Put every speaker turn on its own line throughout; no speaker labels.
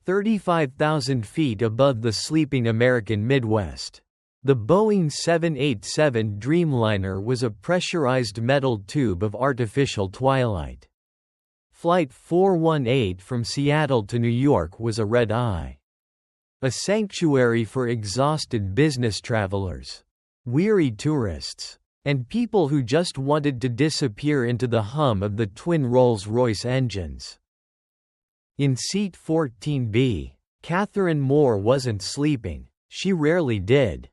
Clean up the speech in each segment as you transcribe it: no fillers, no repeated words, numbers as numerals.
35,000 feet above the sleeping American Midwest. The Boeing 787 Dreamliner was a pressurized metal tube of artificial twilight. Flight 418 from Seattle to New York was a red-eye. A sanctuary for exhausted business travelers, weary tourists, and people who just wanted to disappear into the hum of the twin Rolls-Royce engines. In seat 14B, Catherine Moore wasn't sleeping. She rarely did.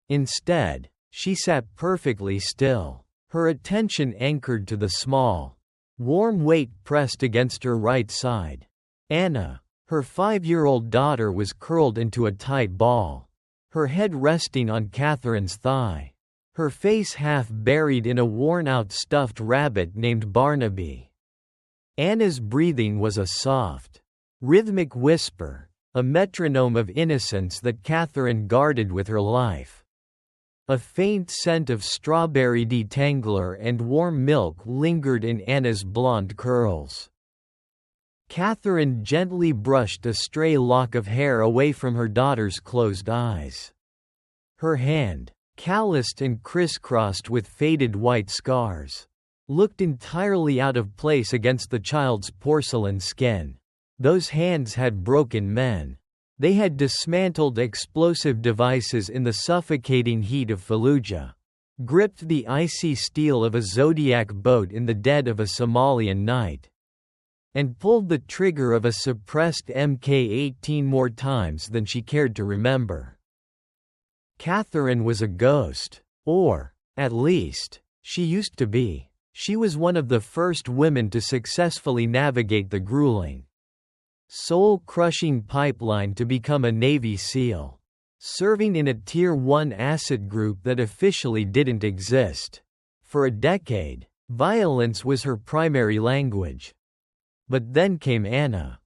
Instead, she sat perfectly still, her attention anchored to the small, warm weight pressed against her right side. Anna, her 5-year-old daughter, was curled into a tight ball, her head resting on Catherine's thigh, her face half buried in a worn-out stuffed rabbit named Barnaby. Anna's breathing was a soft, rhythmic whisper, a metronome of innocence that Catherine guarded with her life. A faint scent of strawberry detangler and warm milk lingered in Anna's blonde curls. Catherine gently brushed a stray lock of hair away from her daughter's closed eyes. Her hand, calloused and crisscrossed with faded white scars, looked entirely out of place against the child's porcelain skin. Those hands had broken men. They had dismantled explosive devices in the suffocating heat of Fallujah, gripped the icy steel of a Zodiac boat in the dead of a Somalian night, and pulled the trigger of a suppressed Mk-18 more times than she cared to remember. Catherine was a ghost. Or, at least, she used to be. She was one of the first women to successfully navigate the grueling, soul-crushing pipeline to become a Navy SEAL, serving in a Tier 1 asset group that officially didn't exist. For a decade, violence was her primary language. But then came Anna.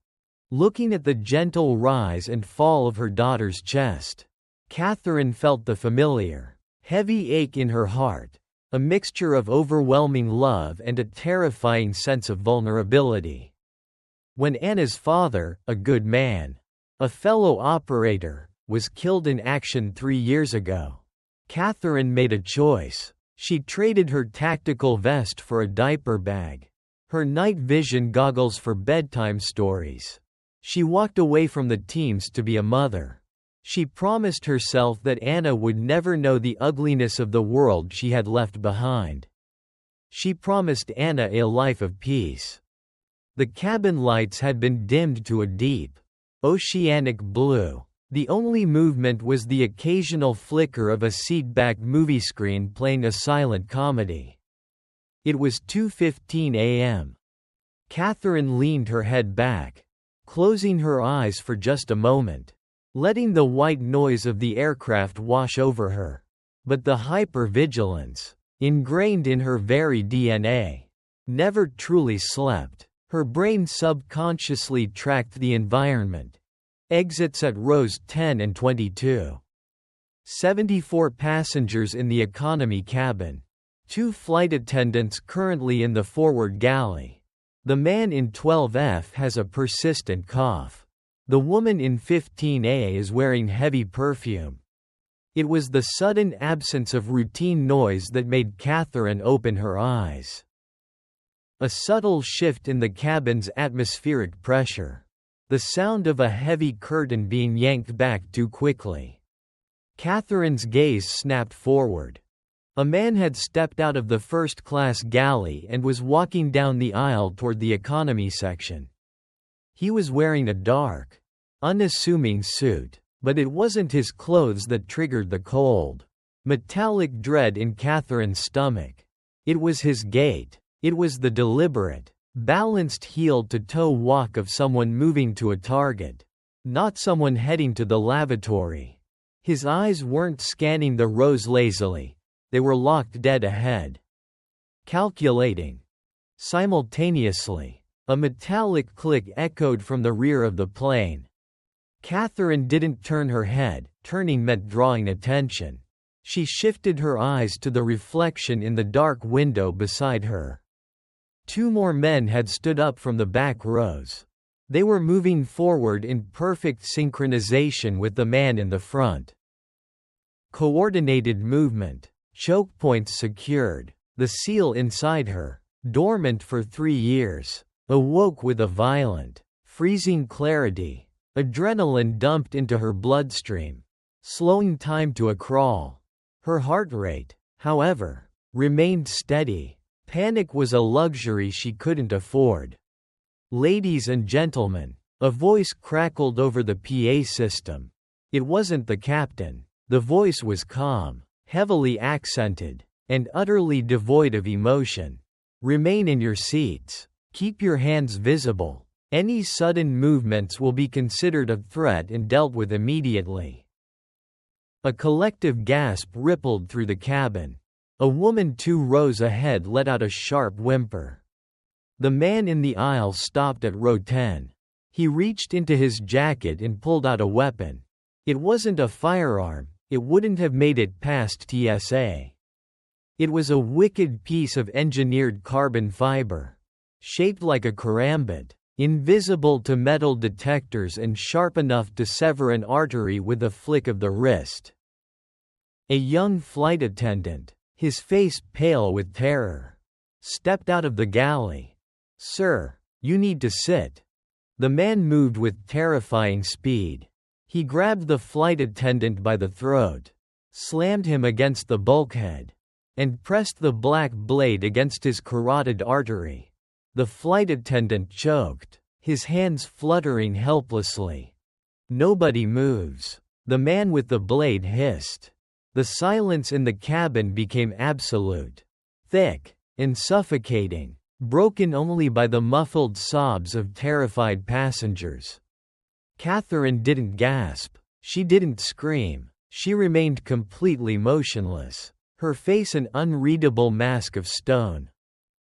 Looking at the gentle rise and fall of her daughter's chest, Catherine felt the familiar, heavy ache in her heart, a mixture of overwhelming love and a terrifying sense of vulnerability. When Anna's father, a good man, a fellow operator, was killed in action 3 years ago, Catherine made a choice. She traded her tactical vest for a diaper bag, her night vision goggles for bedtime stories. She walked away from the teams to be a mother. She promised herself that Anna would never know the ugliness of the world she had left behind. She promised Anna a life of peace. The cabin lights had been dimmed to a deep, oceanic blue. The only movement was the occasional flicker of a seat-back movie screen playing a silent comedy. It was 2:15 a.m. Catherine leaned her head back, closing her eyes for just a moment, letting the white noise of the aircraft wash over her. But the hyper-vigilance, ingrained in her very DNA, never truly slept. Her brain subconsciously tracked the environment. Exits at rows 10 and 22. 74 passengers in the economy cabin. 2 flight attendants currently in the forward galley. The man in 12F has a persistent cough. The woman in 15A is wearing heavy perfume. It was the sudden absence of routine noise that made Catherine open her eyes. A subtle shift in the cabin's atmospheric pressure. The sound of a heavy curtain being yanked back too quickly. Catherine's gaze snapped forward. A man had stepped out of the first-class galley and was walking down the aisle toward the economy section. He was wearing a dark, unassuming suit, but it wasn't his clothes that triggered the cold, metallic dread in Catherine's stomach. It was his gait. It was the deliberate, balanced heel-to-toe walk of someone moving to a target, not someone heading to the lavatory. His eyes weren't scanning the rows lazily. They were locked dead ahead. Calculating. Simultaneously, a metallic click echoed from the rear of the plane. Catherine didn't turn her head. Turning meant drawing attention. She shifted her eyes to the reflection in the dark window beside her. 2 more men had stood up from the back rows. They were moving forward in perfect synchronization with the man in the front. Coordinated movement. Choke points secured. The seal inside her, dormant for 3 years, awoke with a violent, freezing clarity. Adrenaline dumped into her bloodstream, slowing time to a crawl. Her heart rate, however, remained steady. Panic was a luxury she couldn't afford. "Ladies and gentlemen," a voice crackled over the PA system. It wasn't the captain. The voice was calm, heavily accented, and utterly devoid of emotion. "Remain in your seats. Keep your hands visible. Any sudden movements will be considered a threat and dealt with immediately." A collective gasp rippled through the cabin. A woman 2 rows ahead let out a sharp whimper. The man in the aisle stopped at row 10. He reached into his jacket and pulled out a weapon. It wasn't a firearm. It wouldn't have made it past TSA. It was a wicked piece of engineered carbon fiber, shaped like a karambit, invisible to metal detectors and sharp enough to sever an artery with a flick of the wrist. A young flight attendant, his face pale with terror, stepped out of the galley. "Sir, you need to sit." The man moved with terrifying speed. He grabbed the flight attendant by the throat, slammed him against the bulkhead, and pressed the black blade against his carotid artery. The flight attendant choked, his hands fluttering helplessly. "Nobody moves," the man with the blade hissed. The silence in the cabin became absolute, thick, and suffocating, broken only by the muffled sobs of terrified passengers. Catherine didn't gasp. She didn't scream. She remained completely motionless, her face an unreadable mask of stone.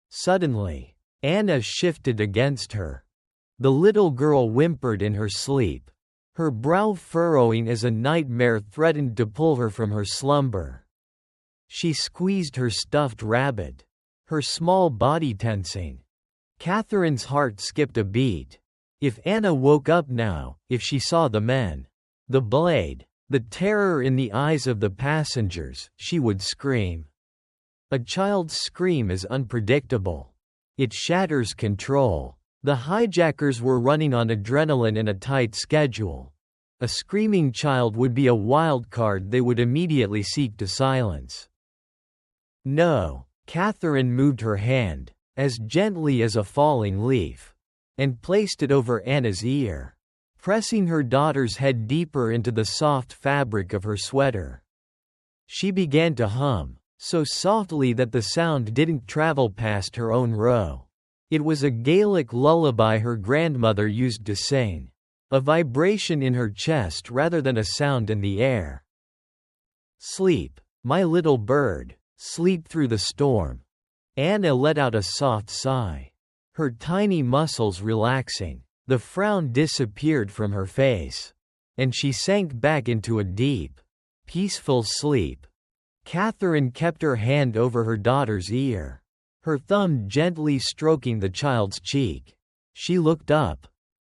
Suddenly, Anna shifted against her. The little girl whimpered in her sleep, her brow furrowing as a nightmare threatened to pull her from her slumber. She squeezed her stuffed rabbit, her small body tensing. Catherine's heart skipped a beat. If Anna woke up now, if she saw the men, the blade, the terror in the eyes of the passengers, she would scream. A child's scream is unpredictable. It shatters control. The hijackers were running on adrenaline and a tight schedule. A screaming child would be a wild card they would immediately seek to silence. "No." Catherine moved her hand, as gently as a falling leaf, and placed it over Anna's ear, pressing her daughter's head deeper into the soft fabric of her sweater. She began to hum, so softly that the sound didn't travel past her own row. It was a Gaelic lullaby her grandmother used to sing, a vibration in her chest rather than a sound in the air. "Sleep, my little bird, sleep through the storm." Anna let out a soft sigh, her tiny muscles relaxing. The frown disappeared from her face, and she sank back into a deep, peaceful sleep. Catherine kept her hand over her daughter's ear, her thumb gently stroking the child's cheek. She looked up.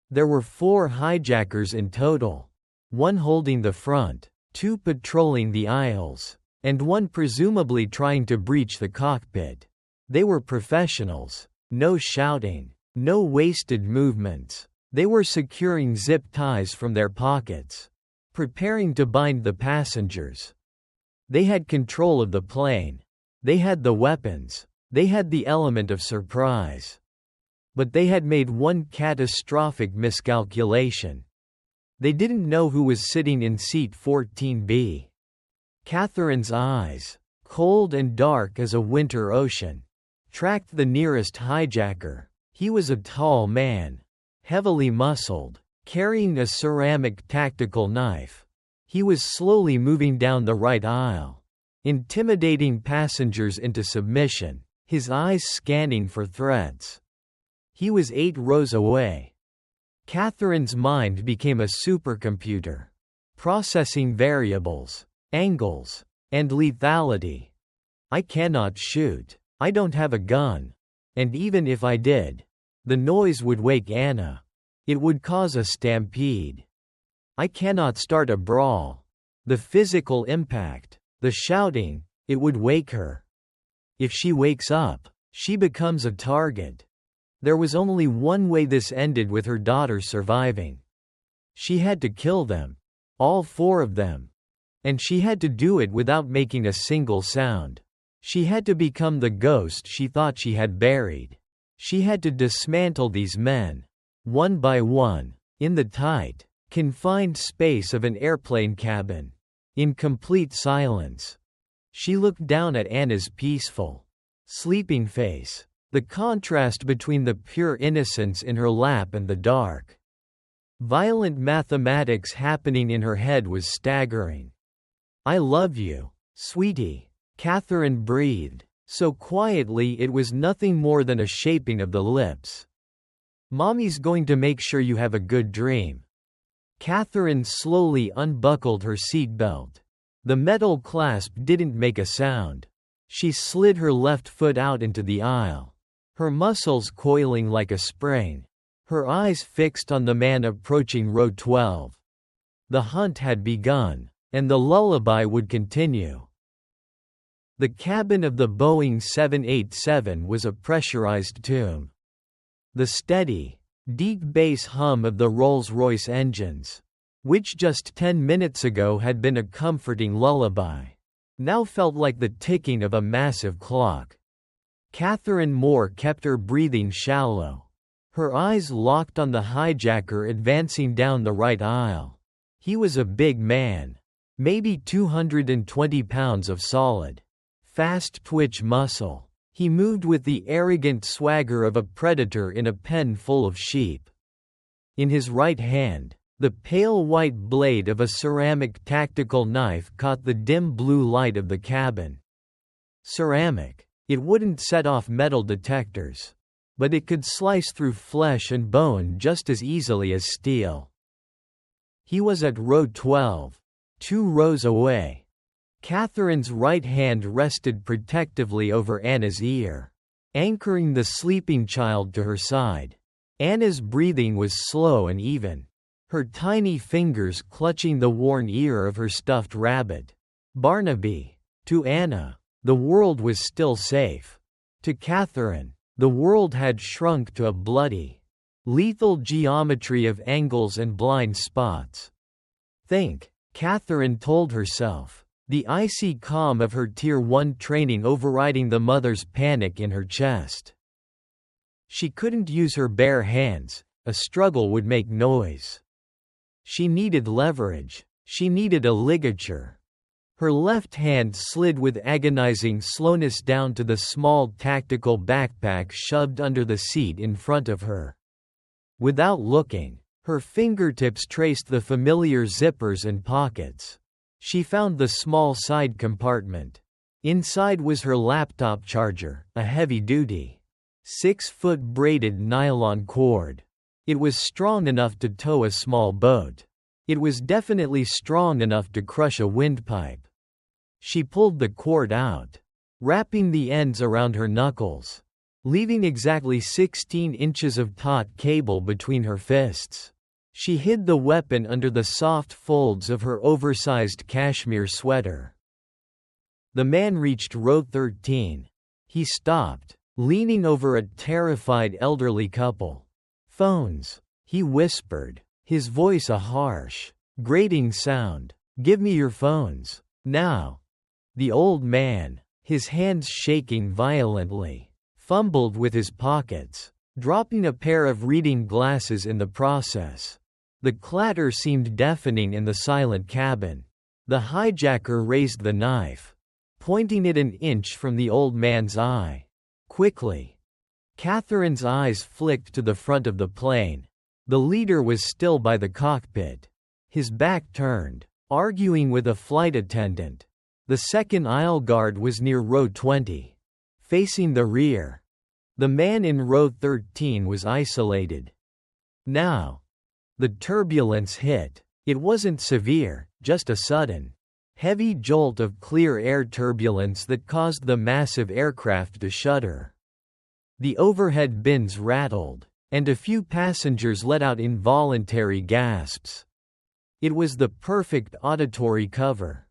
There were 4 hijackers in total, 1 holding the front, 2 patrolling the aisles, and 1 presumably trying to breach the cockpit. They were professionals. No shouting, no wasted movements. They were securing zip ties from their pockets, preparing to bind the passengers. They had control of the plane. They had the weapons. They had the element of surprise. But they had made one catastrophic miscalculation. They didn't know who was sitting in seat 14B. Catherine's eyes, cold and dark as a winter ocean, tracked the nearest hijacker. He was a tall man, heavily muscled, carrying a ceramic tactical knife. He was slowly moving down the right aisle, intimidating passengers into submission, his eyes scanning for threats. He was 8 rows away. Catherine's mind became a supercomputer, processing variables, angles, and lethality. I cannot shoot. I don't have a gun. And even if I did, the noise would wake Anna. It would cause a stampede. I cannot start a brawl. The physical impact, the shouting, it would wake her. If she wakes up, she becomes a target. There was only one way this ended with her daughter surviving. She had to kill them. All 4 of them. And she had to do it without making a single sound. She had to become the ghost she thought she had buried. She had to dismantle these men. One by one. In the tight, confined space of an airplane cabin. In complete silence. She looked down at Anna's peaceful, sleeping face. The contrast between the pure innocence in her lap and the dark, violent mathematics happening in her head was staggering. "I love you, sweetie," Catherine breathed, so quietly it was nothing more than a shaping of the lips. "Mommy's going to make sure you have a good dream." Catherine slowly unbuckled her seatbelt. The metal clasp didn't make a sound. She slid her left foot out into the aisle, her muscles coiling like a spring, her eyes fixed on the man approaching row 12. The hunt had begun, and the lullaby would continue. The cabin of the Boeing 787 was a pressurized tomb. The steady, deep bass hum of the Rolls-Royce engines, which just 10 minutes ago had been a comforting lullaby, now felt like the ticking of a massive clock. Catherine Moore kept her breathing shallow, her eyes locked on the hijacker advancing down the right aisle. He was a big man, maybe 220 pounds of solid, fast twitch muscle. He moved with the arrogant swagger of a predator in a pen full of sheep. In his right hand, the pale white blade of a ceramic tactical knife caught the dim blue light of the cabin. Ceramic. It wouldn't set off metal detectors, but it could slice through flesh and bone just as easily as steel. He was at row 12, 2 rows away. Catherine's right hand rested protectively over Anna's ear, anchoring the sleeping child to her side. Anna's breathing was slow and even, her tiny fingers clutching the worn ear of her stuffed rabbit. Barnaby. To Anna, the world was still safe. To Catherine, the world had shrunk to a bloody, lethal geometry of angles and blind spots. Think, Catherine told herself, the icy calm of her Tier 1 training overriding the mother's panic in her chest. She couldn't use her bare hands, a struggle would make noise. She needed leverage, she needed a ligature. Her left hand slid with agonizing slowness down to the small tactical backpack shoved under the seat in front of her. Without looking, her fingertips traced the familiar zippers and pockets. She found the small side compartment. Inside was her laptop charger, a heavy-duty, 6-foot braided nylon cord. It was strong enough to tow a small boat. It was definitely strong enough to crush a windpipe. She pulled the cord out, wrapping the ends around her knuckles, leaving exactly 16 inches of taut cable between her fists. She hid the weapon under the soft folds of her oversized cashmere sweater. The man reached row 13. He stopped, leaning over a terrified elderly couple. "Phones," he whispered, his voice a harsh, grating sound. "Give me your phones, now." The old man, his hands shaking violently, fumbled with his pockets, dropping a pair of reading glasses in the process. The clatter seemed deafening in the silent cabin. The hijacker raised the knife, pointing it an inch from the old man's eye. Quickly. Catherine's eyes flicked to the front of the plane. The leader was still by the cockpit, his back turned, arguing with a flight attendant. The second aisle guard was near row 20, facing the rear. The man in row 13 was isolated. Now, the turbulence hit. It wasn't severe, just a sudden, heavy jolt of clear air turbulence that caused the massive aircraft to shudder. The overhead bins rattled, and a few passengers let out involuntary gasps. It was the perfect auditory cover.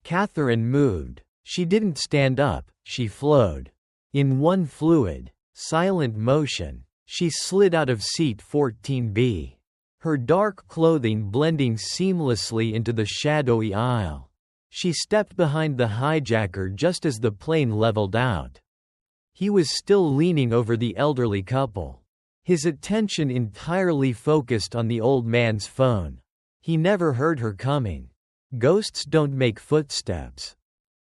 Catherine moved. She didn't stand up, she flowed. In one fluid, silent motion, she slid out of seat 14B. Her dark clothing blending seamlessly into the shadowy aisle. She stepped behind the hijacker just as the plane leveled out. He was still leaning over the elderly couple. His attention entirely focused on the old man's phone. He never heard her coming. Ghosts don't make footsteps.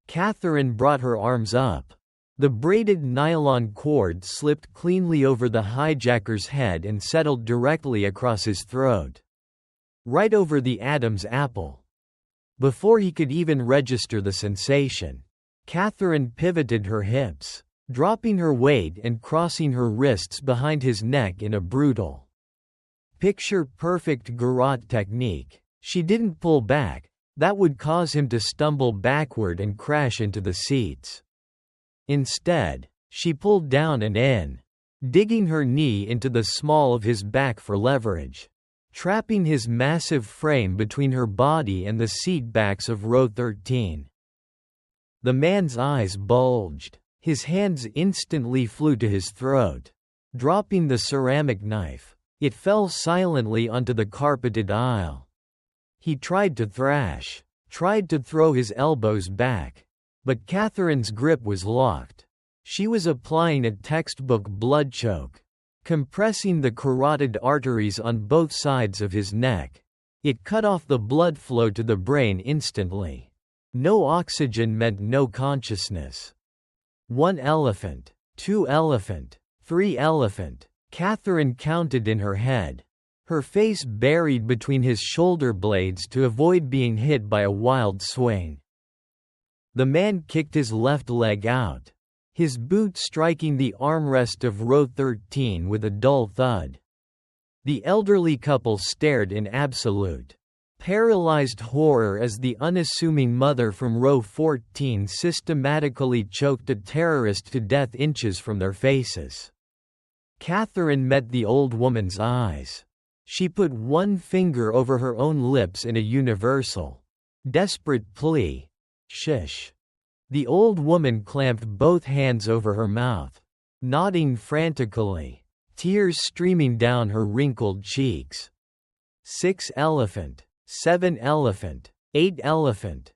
Catherine brought her arms up. The braided nylon cord slipped cleanly over the hijacker's head and settled directly across his throat. Right over the Adam's apple. Before he could even register the sensation, Catherine pivoted her hips, dropping her weight and crossing her wrists behind his neck in a brutal, picture-perfect garrote technique. She didn't pull back. That would cause him to stumble backward and crash into the seats. Instead, she pulled down and in, digging her knee into the small of his back for leverage, trapping his massive frame between her body and the seat backs of row 13. The man's eyes bulged. His hands instantly flew to his throat. Dropping the ceramic knife, it fell silently onto the carpeted aisle. He tried to thrash, tried to throw his elbows back. But Catherine's grip was locked. She was applying a textbook blood choke, compressing the carotid arteries on both sides of his neck. It cut off the blood flow to the brain instantly. No oxygen meant no consciousness. 1 elephant, 2 elephant, 3 elephant, Catherine counted in her head, her face buried between his shoulder blades to avoid being hit by a wild swing. The man kicked his left leg out, his boot striking the armrest of row 13 with a dull thud. The elderly couple stared in absolute, paralyzed horror as the unassuming mother from row 14 systematically choked a terrorist to death inches from their faces. Catherine met the old woman's eyes. She put one finger over her own lips in a universal, desperate plea. Shish. The old woman clamped both hands over her mouth, nodding frantically, tears streaming down her wrinkled cheeks. 6 elephant, 7 elephant, 8 elephant.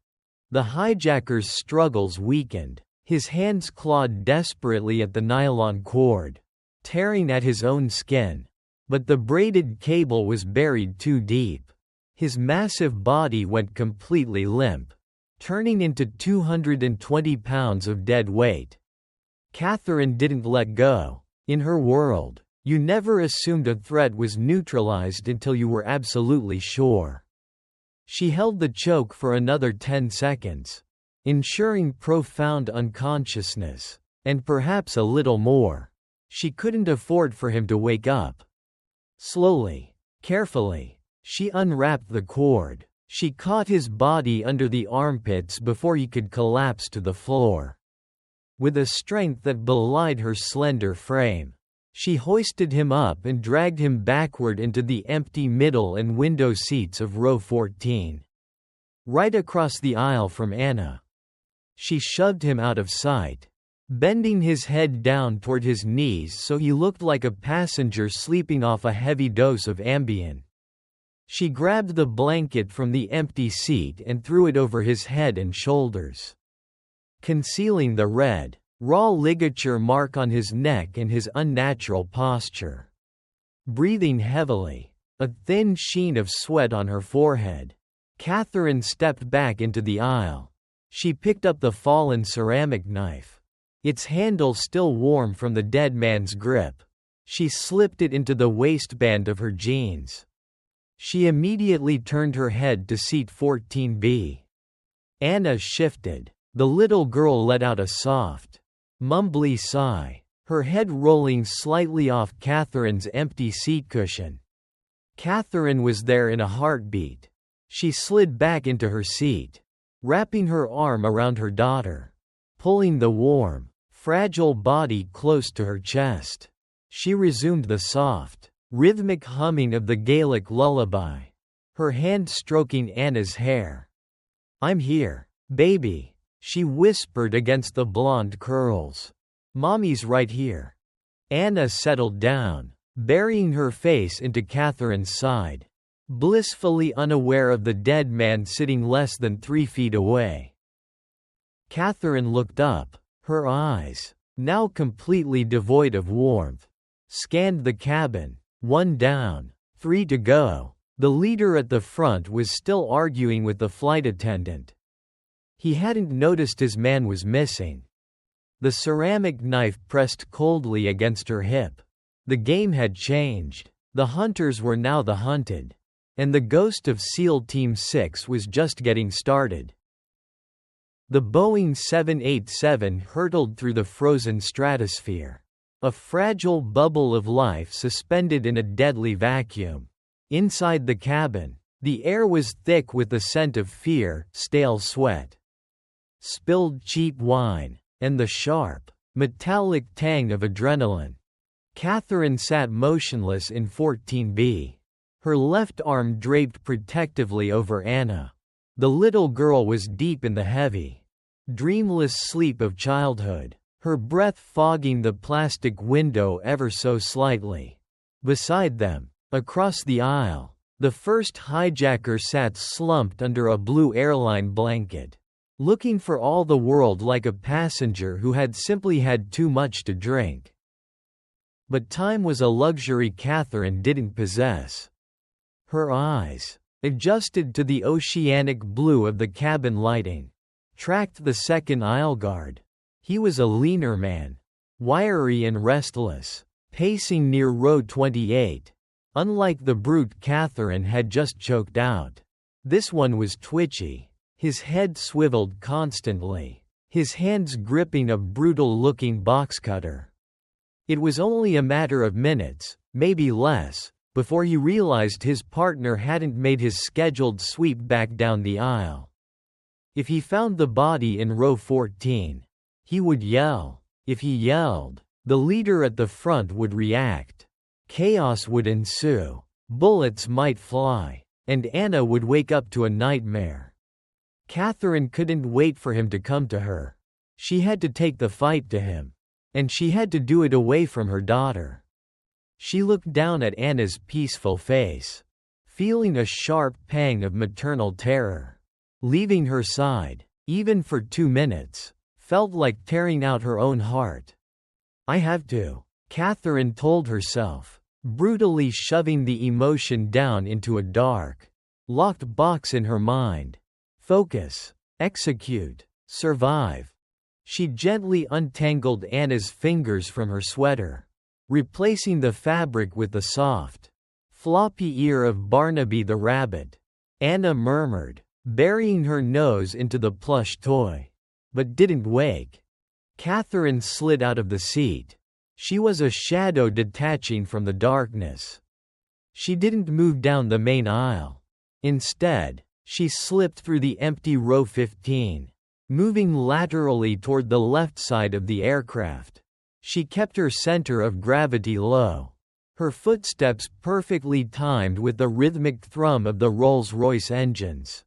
The hijacker's struggles weakened. His hands clawed desperately at the nylon cord, tearing at his own skin. But the braided cable was buried too deep. His massive body went completely limp, turning into 220 pounds of dead weight. Catherine didn't let go. In her world, you never assumed a threat was neutralized until you were absolutely sure. She held the choke for another 10 seconds, ensuring profound unconsciousness, and perhaps a little more. She couldn't afford for him to wake up. Slowly, carefully, she unwrapped the cord. She caught his body under the armpits before he could collapse to the floor. With a strength that belied her slender frame, she hoisted him up and dragged him backward into the empty middle and window seats of row 14. Right across the aisle from Anna. She shoved him out of sight, bending his head down toward his knees so he looked like a passenger sleeping off a heavy dose of Ambien. She grabbed the blanket from the empty seat and threw it over his head and shoulders, concealing the red, raw ligature mark on his neck and his unnatural posture. Breathing heavily, a thin sheen of sweat on her forehead, Catherine stepped back into the aisle. She picked up the fallen ceramic knife, its handle still warm from the dead man's grip. She slipped it into the waistband of her jeans. She immediately turned her head to seat 14B. Anna shifted. The little girl let out a soft, mumbly sigh, her head rolling slightly off Catherine's empty seat cushion. Catherine was there in a heartbeat. She slid back into her seat, wrapping her arm around her daughter, pulling the warm, fragile body close to her chest. She resumed the soft, rhythmic humming of the Gaelic lullaby, her hand stroking Anna's hair. "I'm here, baby," she whispered against the blonde curls. "Mommy's right here." Anna settled down, burying her face into Catherine's side, blissfully unaware of the dead man sitting less than 3 feet away. Catherine looked up, her eyes, now completely devoid of warmth, scanned the cabin. 1 down, 3 to go. The leader at the front was still arguing with the flight attendant. He hadn't noticed his man was missing. The ceramic knife pressed coldly against her hip. The game had changed. The hunters were now the hunted. And the ghost of SEAL Team 6 was just getting started. The Boeing 787 hurtled through the frozen stratosphere. A fragile bubble of life suspended in a deadly vacuum. Inside the cabin, the air was thick with the scent of fear, stale sweat, spilled cheap wine, and the sharp, metallic tang of adrenaline. Catherine sat motionless in 14B, her left arm draped protectively over Anna. The little girl was deep in the heavy, dreamless sleep of childhood, her breath fogging the plastic window ever so slightly. Beside them, across the aisle, the first hijacker sat slumped under a blue airline blanket, looking for all the world like a passenger who had simply had too much to drink. But time was a luxury Catherine didn't possess. Her eyes, adjusted to the oceanic blue of the cabin lighting, tracked the second aisle guard. He was a leaner man, wiry and restless, pacing near row 28. Unlike the brute Catherine had just choked out, this one was twitchy, his head swiveled constantly, his hands gripping a brutal-looking box cutter. It was only a matter of minutes, maybe less, before he realized his partner hadn't made his scheduled sweep back down the aisle. If he found the body in row 14, he would yell. If he yelled, the leader at the front would react. Chaos would ensue, bullets might fly, and Anna would wake up to a nightmare. Catherine couldn't wait for him to come to her. She had to take the fight to him. And she had to do it away from her daughter. She looked down at Anna's peaceful face, feeling a sharp pang of maternal terror. Leaving her side, even for 2 minutes, felt like tearing out her own heart. "I have to," Catherine told herself, brutally shoving the emotion down into a dark, locked box in her mind. Focus, execute, survive. She gently untangled Anna's fingers from her sweater, replacing the fabric with the soft, floppy ear of Barnaby the rabbit. Anna murmured, burying her nose into the plush toy, but didn't wake. Catherine slid out of the seat. She was a shadow detaching from the darkness. She didn't move down the main aisle. Instead, she slipped through the empty row 15. Moving laterally toward the left side of the aircraft. She kept her center of gravity low, her footsteps perfectly timed with the rhythmic thrum of the Rolls-Royce engines.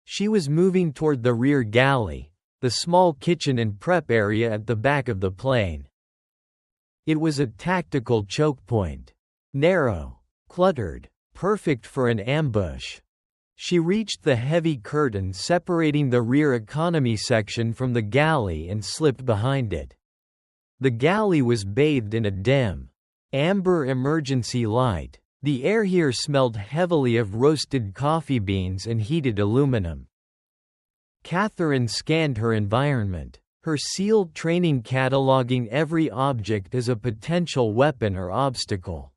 She was moving toward the rear galley, the small kitchen and prep area at the back of the plane. It was a tactical choke point. Narrow, cluttered, perfect for an ambush. She reached the heavy curtain separating the rear economy section from the galley and slipped behind it. The galley was bathed in a dim, amber emergency light. The air here smelled heavily of roasted coffee beans and heated aluminum. Catherine scanned her environment, her sealed training cataloging every object as a potential weapon or obstacle.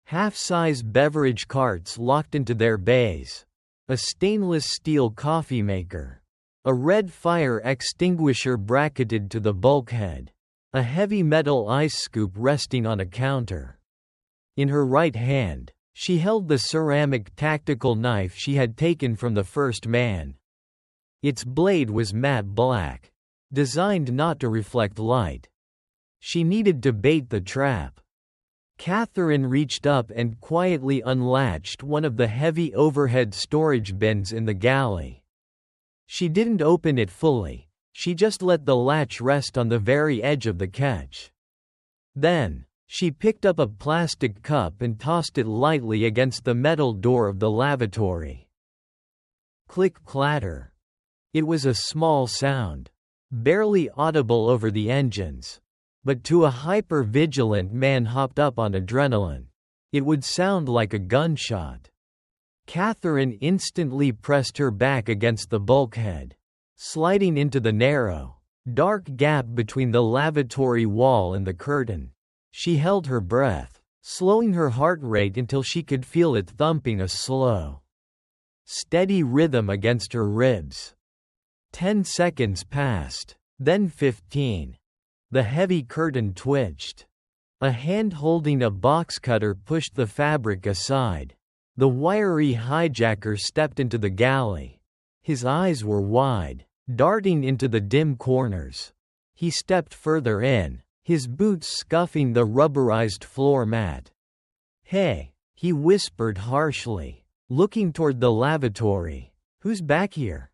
Half-size beverage carts locked into their bays. A stainless steel coffee maker. A red fire extinguisher bracketed to the bulkhead. A heavy metal ice scoop resting on a counter. In her right hand, she held the ceramic tactical knife she had taken from the first man. Its blade was matte black, designed not to reflect light. She needed to bait the trap, Catherine reached up and quietly unlatched one of the heavy overhead storage bins in the galley. She didn't open it fully, she just let the latch rest on the very edge of the catch. Then, she picked up a plastic cup and tossed it lightly against the metal door of the lavatory. Click clatter. It was a small sound, barely audible over the engines. But to a hyper-vigilant man hopped up on adrenaline, it would sound like a gunshot. Catherine instantly pressed her back against the bulkhead, sliding into the narrow, dark gap between the lavatory wall and the curtain. She held her breath, slowing her heart rate until she could feel it thumping a slow, steady rhythm against her ribs. 10 seconds passed, then 15. The heavy curtain twitched. A hand holding a box cutter pushed the fabric aside. The wiry hijacker stepped into the galley. His eyes were wide, darting into the dim corners. He stepped further in, his boots scuffing the rubberized floor mat. "Hey," he whispered harshly, looking toward the lavatory. "Who's back here?"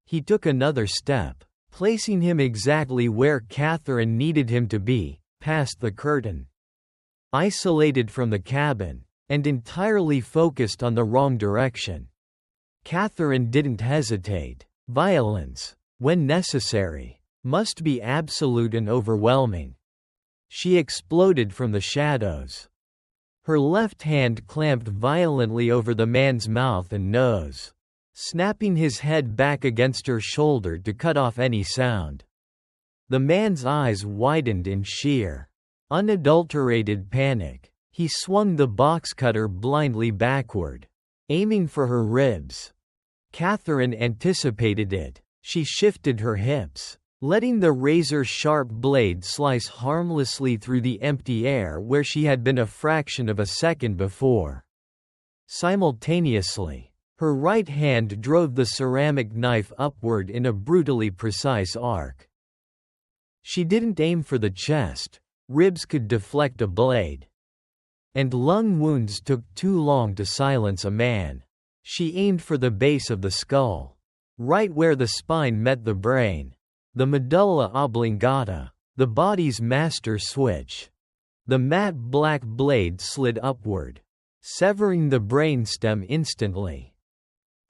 He took another step, placing him exactly where Catherine needed him to be, past the curtain. Isolated from the cabin, and entirely focused on the wrong direction. Catherine didn't hesitate. Violence, when necessary, must be absolute and overwhelming. She exploded from the shadows. Her left hand clamped violently over the man's mouth and nose, snapping his head back against her shoulder to cut off any sound. The man's eyes widened in sheer, unadulterated panic. He swung the box cutter blindly backward, aiming for her ribs. Catherine anticipated it. She shifted her hips, letting the razor-sharp blade slice harmlessly through the empty air where she had been a fraction of a second before. Simultaneously, her right hand drove the ceramic knife upward in a brutally precise arc. She didn't aim for the chest. Ribs could deflect a blade. And lung wounds took too long to silence a man. She aimed for the base of the skull, right where the spine met the brain. The medulla oblongata, the body's master switch. The matte black blade slid upward, severing the brainstem instantly.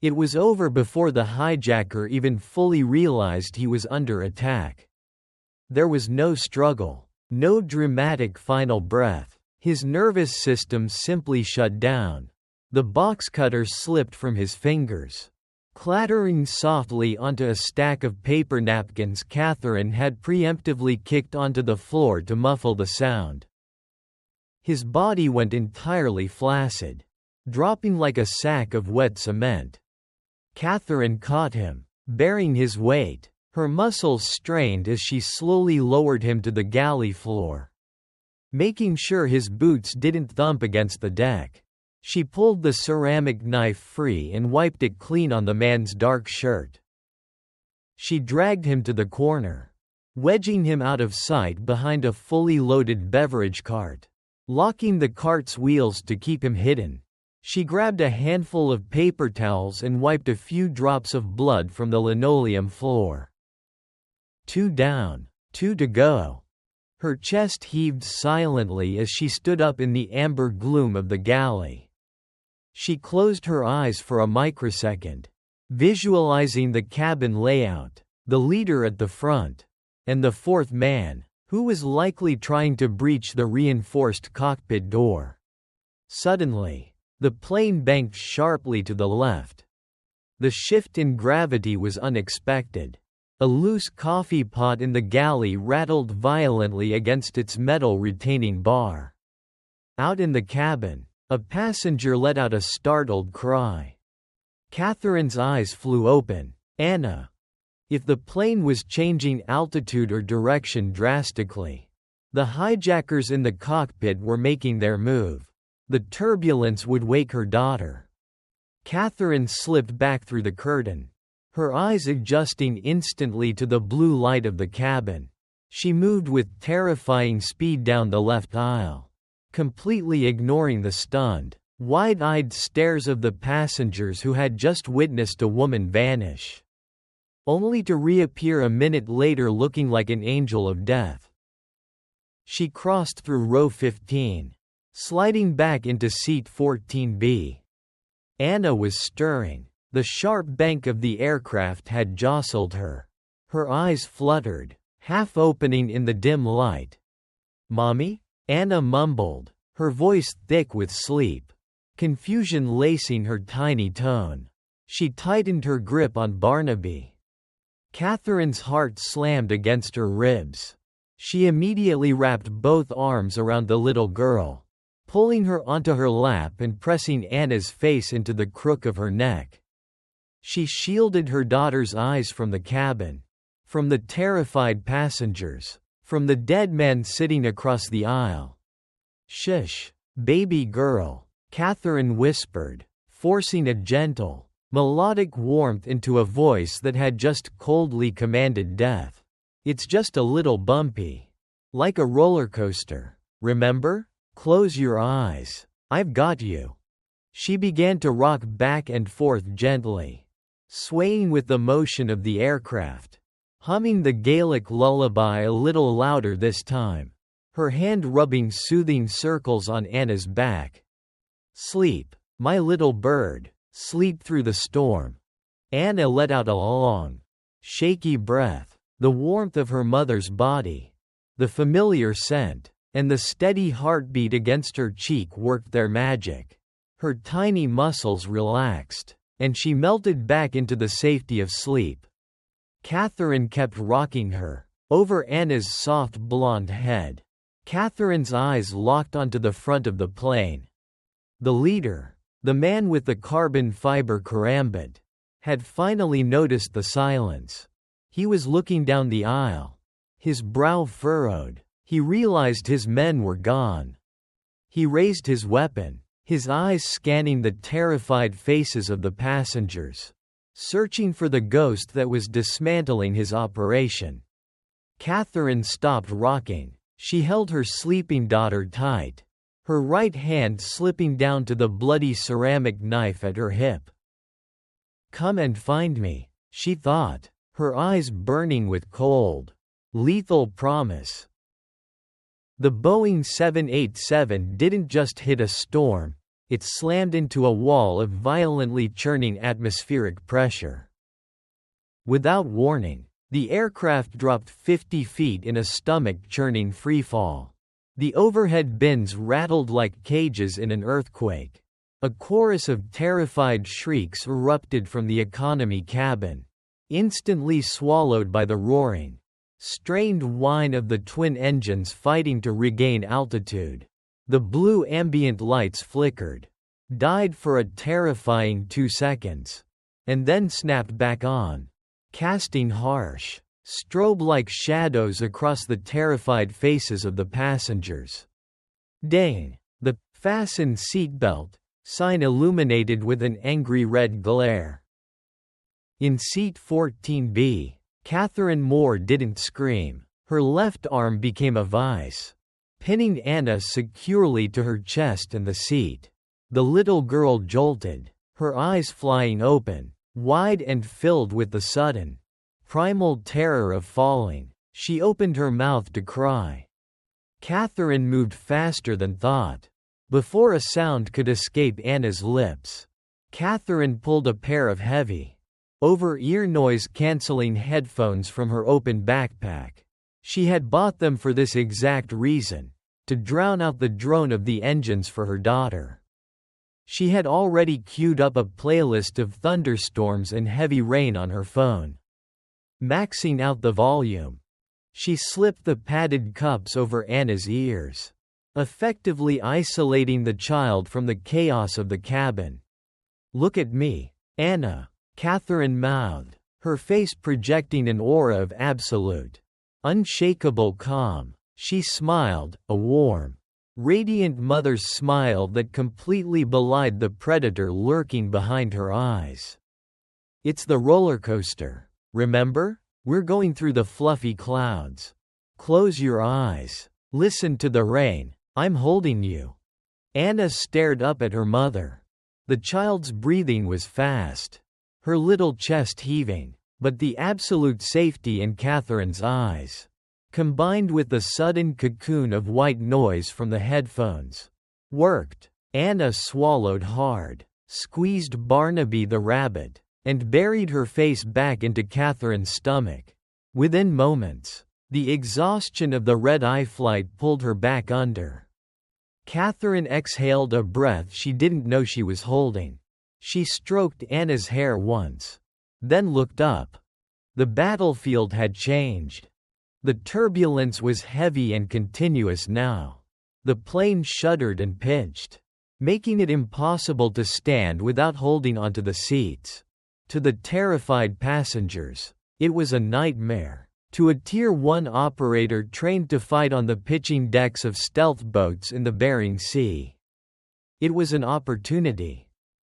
It was over before the hijacker even fully realized he was under attack. There was no struggle, no dramatic final breath. His nervous system simply shut down. The box cutter slipped from his fingers, clattering softly onto a stack of paper napkins Catherine had preemptively kicked onto the floor to muffle the sound. His body went entirely flaccid, dropping like a sack of wet cement. Catherine caught him, bearing his weight, her muscles strained as she slowly lowered him to the galley floor, making sure his boots didn't thump against the deck. She pulled the ceramic knife free and wiped it clean on the man's dark shirt. She dragged him to the corner, wedging him out of sight behind a fully loaded beverage cart, locking the cart's wheels to keep him hidden. She grabbed a handful of paper towels and wiped a few drops of blood from the linoleum floor. 2 down, 2 to go. Her chest heaved silently as she stood up in the amber gloom of the galley. She closed her eyes for a microsecond, visualizing the cabin layout, the leader at the front, and the fourth man, who was likely trying to breach the reinforced cockpit door. Suddenly, the plane banked sharply to the left. The shift in gravity was unexpected. A loose coffee pot in the galley rattled violently against its metal retaining bar. Out in the cabin, a passenger let out a startled cry. Catherine's eyes flew open. Anna. If the plane was changing altitude or direction drastically, the hijackers in the cockpit were making their move. The turbulence would wake her daughter. Catherine slipped back through the curtain, her eyes adjusting instantly to the blue light of the cabin. She moved with terrifying speed down the left aisle, completely ignoring the stunned, wide-eyed stares of the passengers who had just witnessed a woman vanish, only to reappear a minute later looking like an angel of death. She crossed through row 15, sliding back into seat 14B. Anna was stirring. The sharp bank of the aircraft had jostled her. Her eyes fluttered, half opening in the dim light. "Mommy?" Anna mumbled, her voice thick with sleep, confusion lacing her tiny tone. She tightened her grip on Barnaby. Catherine's heart slammed against her ribs. She immediately wrapped both arms around the little girl, pulling her onto her lap and pressing Anna's face into the crook of her neck. She shielded her daughter's eyes from the cabin, from the terrified passengers, from the dead man sitting across the aisle. "Shush, baby girl," Catherine whispered, forcing a gentle, melodic warmth into a voice that had just coldly commanded death. "It's just a little bumpy. Like a roller coaster. Remember? Close your eyes. I've got you." She began to rock back and forth gently, swaying with the motion of the aircraft, humming the Gaelic lullaby a little louder this time, her hand rubbing soothing circles on Anna's back. "Sleep, my little bird, sleep through the storm." Anna let out a long, shaky breath. The warmth of her mother's body, the familiar scent, and the steady heartbeat against her cheek worked their magic. Her tiny muscles relaxed, and she melted back into the safety of sleep. Catherine kept rocking her, over Anna's soft blonde head. Catherine's eyes locked onto the front of the plane. The leader, the man with the carbon fiber karambit, had finally noticed the silence. He was looking down the aisle, his brow furrowed. He realized his men were gone. He raised his weapon, his eyes scanning the terrified faces of the passengers, searching for the ghost that was dismantling his operation. Catherine stopped rocking. She held her sleeping daughter tight, her right hand slipping down to the bloody ceramic knife at her hip. "Come and find me," she thought, her eyes burning with cold, lethal promise. The Boeing 787 didn't just hit a storm, it slammed into a wall of violently churning atmospheric pressure. Without warning, the aircraft dropped 50 feet in a stomach-churning freefall. The overhead bins rattled like cages in an earthquake. A chorus of terrified shrieks erupted from the economy cabin, instantly swallowed by the roaring, strained whine of the twin engines fighting to regain altitude. The blue ambient lights flickered, died for a terrifying 2 seconds, and then snapped back on, casting harsh, strobe-like shadows across the terrified faces of the passengers. "Dang!" The "fasten seatbelt" sign illuminated with an angry red glare. In seat 14B, Catherine Moore didn't scream. Her left arm became a vice, pinning Anna securely to her chest and the seat. The little girl jolted, her eyes flying open, wide and filled with the sudden, primal terror of falling. She opened her mouth to cry. Catherine moved faster than thought. Before a sound could escape Anna's lips, Catherine pulled a pair of heavy, over-ear noise-canceling headphones from her open backpack. She had bought them for this exact reason, to drown out the drone of the engines for her daughter. She had already queued up a playlist of thunderstorms and heavy rain on her phone. Maxing out the volume, she slipped the padded cups over Anna's ears, effectively isolating the child from the chaos of the cabin. "Look at me, Anna," Catherine mouthed, her face projecting an aura of absolute, unshakable calm. She smiled, a warm, radiant mother's smile that completely belied the predator lurking behind her eyes. "It's the roller coaster, remember? We're going through the fluffy clouds. Close your eyes. Listen to the rain. I'm holding you." Anna stared up at her mother. The child's breathing was fast, her little chest heaving, but the absolute safety in Catherine's eyes, combined with the sudden cocoon of white noise from the headphones, worked. Anna swallowed hard, squeezed Barnaby the rabbit, and buried her face back into Catherine's stomach. Within moments, the exhaustion of the red-eye flight pulled her back under. Catherine exhaled a breath she didn't know she was holding. She stroked Anna's hair once, then looked up. The battlefield had changed. The turbulence was heavy and continuous now. The plane shuddered and pitched, making it impossible to stand without holding onto the seats. To the terrified passengers, it was a nightmare. To a Tier 1 operator trained to fight on the pitching decks of stealth boats in the Bering Sea, it was an opportunity.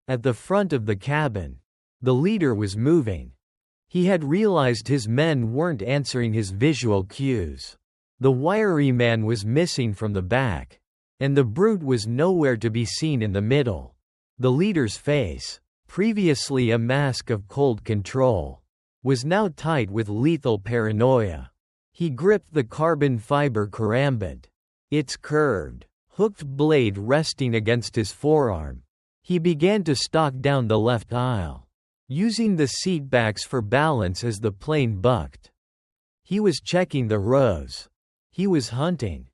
At the front of the cabin, the leader was moving. He had realized his men weren't answering his visual cues. The wiry man was missing from the back, and the brute was nowhere to be seen in the middle. The leader's face, previously a mask of cold control, was now tight with lethal paranoia. He gripped the carbon fiber karambit, its curved, hooked blade resting against his forearm. He began to stalk down the left aisle, using the seatbacks for balance as the plane bucked. He was checking the rows. He was hunting.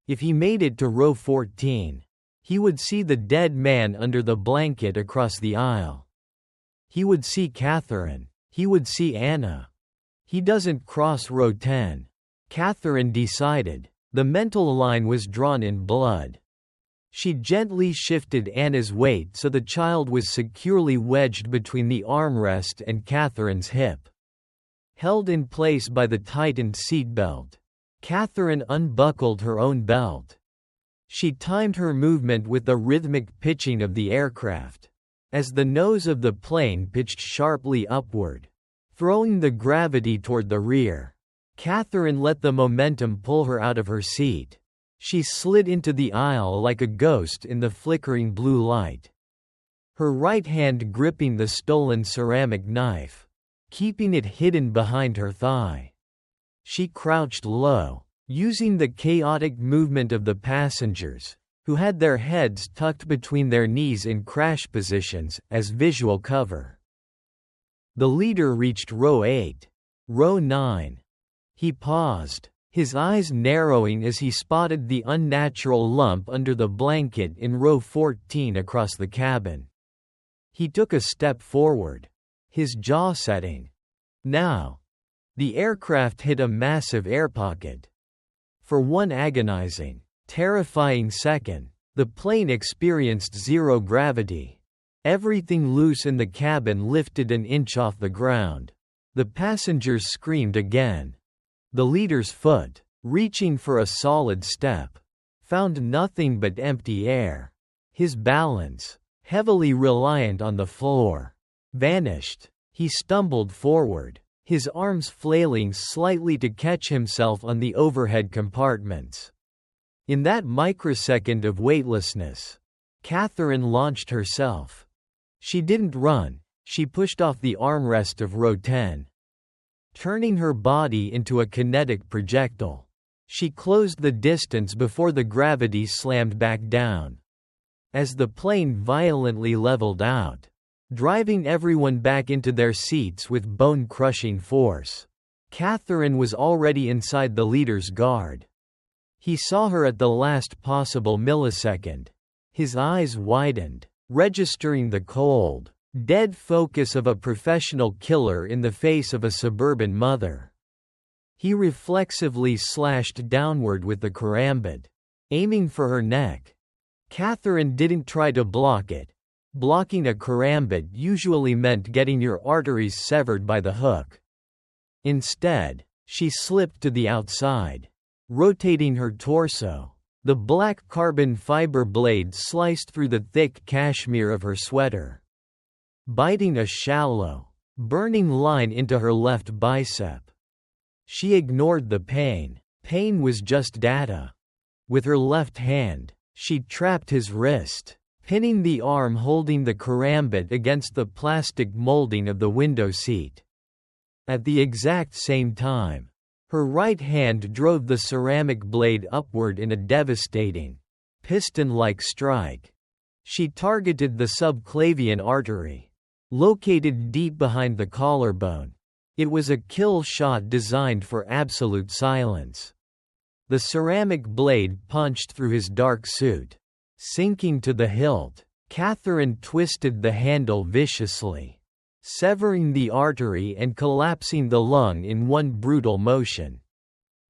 If he made it to row 14, he would see the dead man under the blanket across the aisle. He would see Catherine. He would see Anna. He doesn't cross row 10. Catherine decided. The mental line was drawn in blood. She gently shifted Anna's weight so the child was securely wedged between the armrest and Catherine's hip. Held in place by the tightened seatbelt, Catherine unbuckled her own belt. She timed her movement with the rhythmic pitching of the aircraft. As the nose of the plane pitched sharply upward, throwing the gravity toward the rear, Catherine let the momentum pull her out of her seat. She slid into the aisle like a ghost in the flickering blue light, her right hand gripping the stolen ceramic knife, keeping it hidden behind her thigh. She crouched low, using the chaotic movement of the passengers, who had their heads tucked between their knees in crash positions, as visual cover. The leader reached row 8. Row 9. He paused, his eyes narrowing as he spotted the unnatural lump under the blanket in row 14 across the cabin. He took a step forward, his jaw setting. Now. The aircraft hit a massive air pocket. For one agonizing, terrifying second, the plane experienced zero gravity. Everything loose in the cabin lifted an inch off the ground. The passengers screamed again. The leader's foot, reaching for a solid step, found nothing but empty air. His balance, heavily reliant on the floor, vanished. He stumbled forward, his arms flailing slightly to catch himself on the overhead compartments. In that microsecond of weightlessness, Catherine launched herself. She didn't run, she pushed off the armrest of row 10. Turning her body into a kinetic projectile, she closed the distance before the gravity slammed back down. As the plane violently leveled out, driving everyone back into their seats with bone-crushing force, Catherine was already inside the leader's guard. He saw her at the last possible millisecond. His eyes widened, registering the cold, dead focus of a professional killer in the face of a suburban mother. He reflexively slashed downward with the karambit, aiming for her neck. Catherine didn't try to block it. Blocking a karambit usually meant getting your arteries severed by the hook. Instead, she slipped to the outside, rotating her torso. The black carbon fiber blade sliced through the thick cashmere of her sweater, biting a shallow, burning line into her left bicep. She ignored the pain. Pain was just data. With her left hand, she trapped his wrist, pinning the arm holding the karambit against the plastic molding of the window seat. At the exact same time, her right hand drove the ceramic blade upward in a devastating, piston-like strike. She targeted the subclavian artery, located deep behind the collarbone. It was a kill shot designed for absolute silence. The ceramic blade punched through his dark suit, sinking to the hilt. Catherine twisted the handle viciously, severing the artery and collapsing the lung in one brutal motion.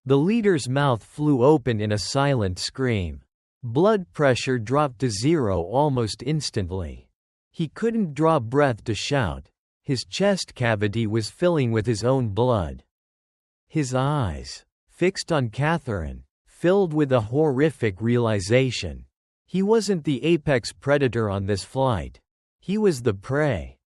The leader's mouth flew open in a silent scream. Blood pressure dropped to 0 almost instantly. He couldn't draw breath to shout. His chest cavity was filling with his own blood. His eyes, fixed on Catherine, filled with a horrific realization. He wasn't the apex predator on this flight. He was the prey.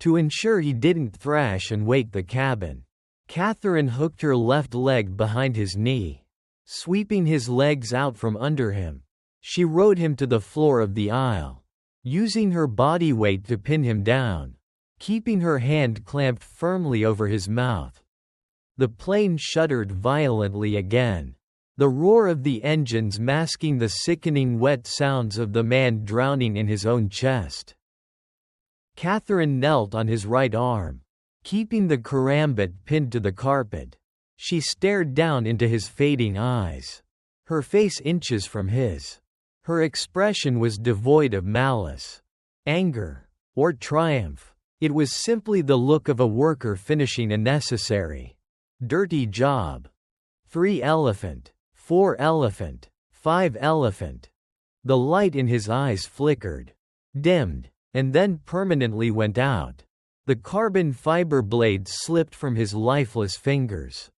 To ensure he didn't thrash and wake the cabin, Catherine hooked her left leg behind his knee. Sweeping his legs out from under him, she rode him to the floor of the aisle, using her body weight to pin him down, keeping her hand clamped firmly over his mouth. The plane shuddered violently again, the roar of the engines masking the sickening wet sounds of the man drowning in his own chest. Catherine knelt on his right arm, keeping the karambit pinned to the carpet. She stared down into his fading eyes, her face inches from his. Her expression was devoid of malice, anger, or triumph. It was simply the look of a worker finishing a necessary, dirty job. 3 elephant, 4 elephant, 5 elephant. The light in his eyes flickered, dimmed, and then permanently went out. The carbon fiber blade slipped from his lifeless fingers.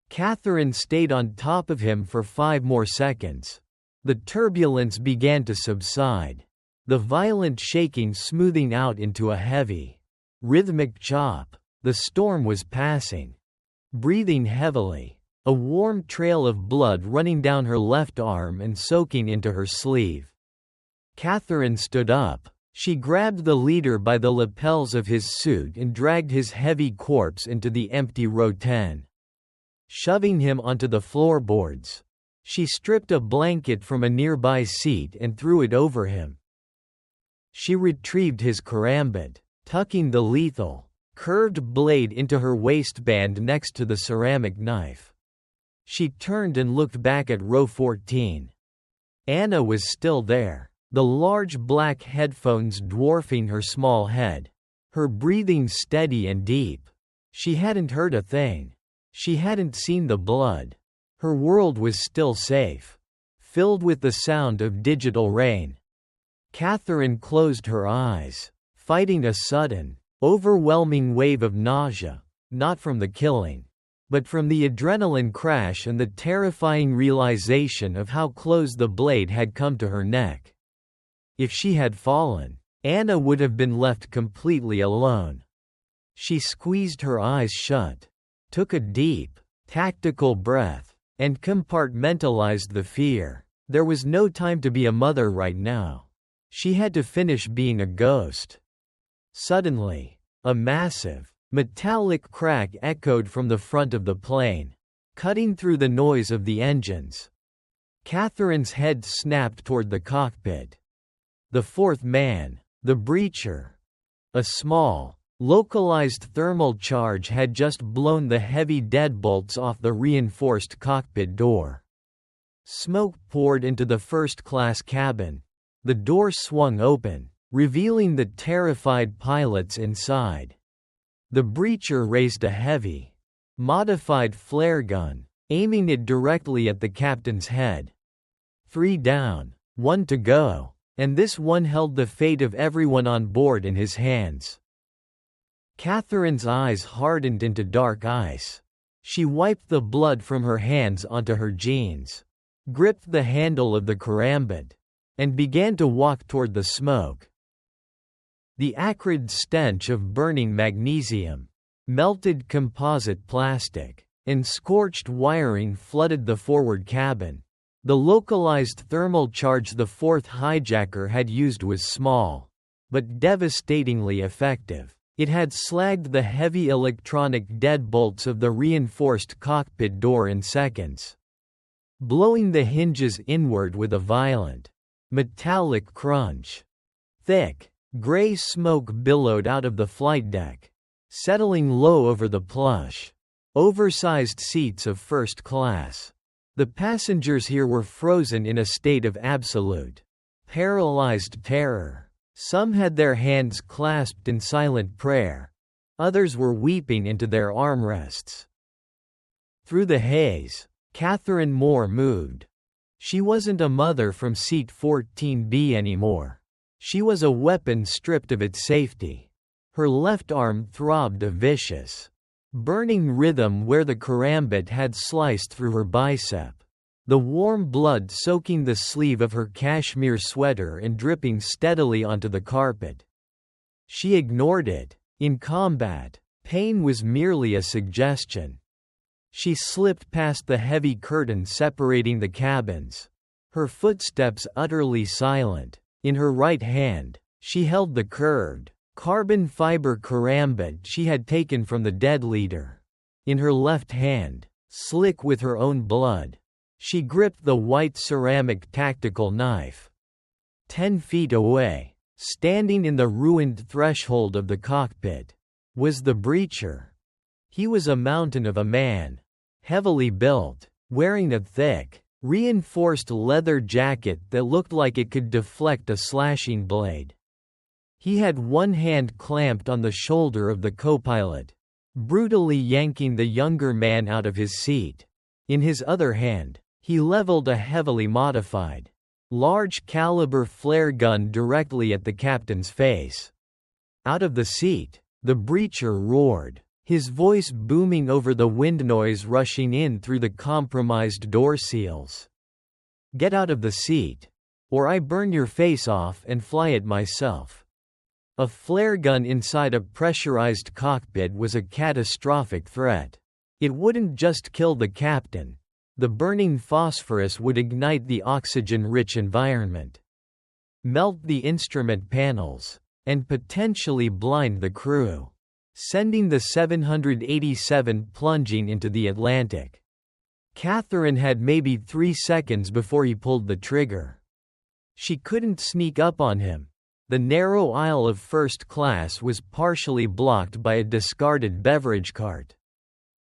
Catherine stayed on top of him for 5 more seconds. The turbulence began to subside, the violent shaking smoothing out into a heavy, rhythmic chop. The storm was passing. Breathing heavily, a warm trail of blood running down her left arm and soaking into her sleeve. Catherine stood up. She grabbed the leader by the lapels of his suit and dragged his heavy corpse into the empty row 10. Shoving him onto the floorboards, she stripped a blanket from a nearby seat and threw it over him. She retrieved his karambit, tucking the lethal, curved blade into her waistband next to the ceramic knife. She turned and looked back at row 14. Anna was still there, the large black headphones dwarfing her small head, her breathing steady and deep. She hadn't heard a thing. She hadn't seen the blood. Her world was still safe, filled with the sound of digital rain. Catherine closed her eyes, fighting a sudden, overwhelming wave of nausea, not from the killing, but from the adrenaline crash and the terrifying realization of how close the blade had come to her neck. If she had fallen, Anna would have been left completely alone. She squeezed her eyes shut, took a deep, tactical breath, and compartmentalized the fear. There was no time to be a mother right now. She had to finish being a ghost. Suddenly, a massive, metallic crack echoed from the front of the plane, cutting through the noise of the engines. Catherine's head snapped toward the cockpit. The fourth man, the breacher, a small, localized thermal charge had just blown the heavy deadbolts off the reinforced cockpit door. Smoke poured into the first-class cabin. The door swung open, revealing the terrified pilots inside. The breacher raised a heavy, modified flare gun, aiming it directly at the captain's head. 3 down, 1 to go, and this one held the fate of everyone on board in his hands. Catherine's eyes hardened into dark ice. She wiped the blood from her hands onto her jeans, gripped the handle of the karambit, and began to walk toward the smoke. The acrid stench of burning magnesium, melted composite plastic, and scorched wiring flooded the forward cabin. The localized thermal charge the fourth hijacker had used was small, but devastatingly effective. It had slagged the heavy electronic deadbolts of the reinforced cockpit door in seconds, blowing the hinges inward with a violent, metallic crunch. Thick, gray smoke billowed out of the flight deck, settling low over the plush, oversized seats of first class. The passengers here were frozen in a state of absolute, paralyzed terror. Some had their hands clasped in silent prayer. Others were weeping into their armrests. Through the haze, Catherine Moore moved. She wasn't a mother from seat 14B anymore. She was a weapon stripped of its safety. Her left arm throbbed a vicious, burning rhythm where the karambit had sliced through her bicep, the warm blood soaking the sleeve of her cashmere sweater and dripping steadily onto the carpet. She ignored it. In combat, pain was merely a suggestion. She slipped past the heavy curtain separating the cabins, her footsteps utterly silent. In her right hand, she held the curved, carbon fiber karambit she had taken from the dead leader. In her left hand, slick with her own blood, she gripped the white ceramic tactical knife. 10 feet away, standing in the ruined threshold of the cockpit, was the breacher. He was a mountain of a man, heavily built, wearing a thick, reinforced leather jacket that looked like it could deflect a slashing blade. He had one hand clamped on the shoulder of the co-pilot, brutally yanking the younger man out of his seat. In his other hand, he leveled a heavily modified, large-caliber flare gun directly at the captain's face. Out of the seat, the breacher roared, his voice booming over the wind noise rushing in through the compromised door seals. "Get out of the seat, or I burn your face off and fly it myself." A flare gun inside a pressurized cockpit was a catastrophic threat. It wouldn't just kill the captain. The burning phosphorus would ignite the oxygen-rich environment, melt the instrument panels, and potentially blind the crew, sending the 787 plunging into the Atlantic. Catherine had maybe 3 seconds before he pulled the trigger. She couldn't sneak up on him. The narrow aisle of first class was partially blocked by a discarded beverage cart,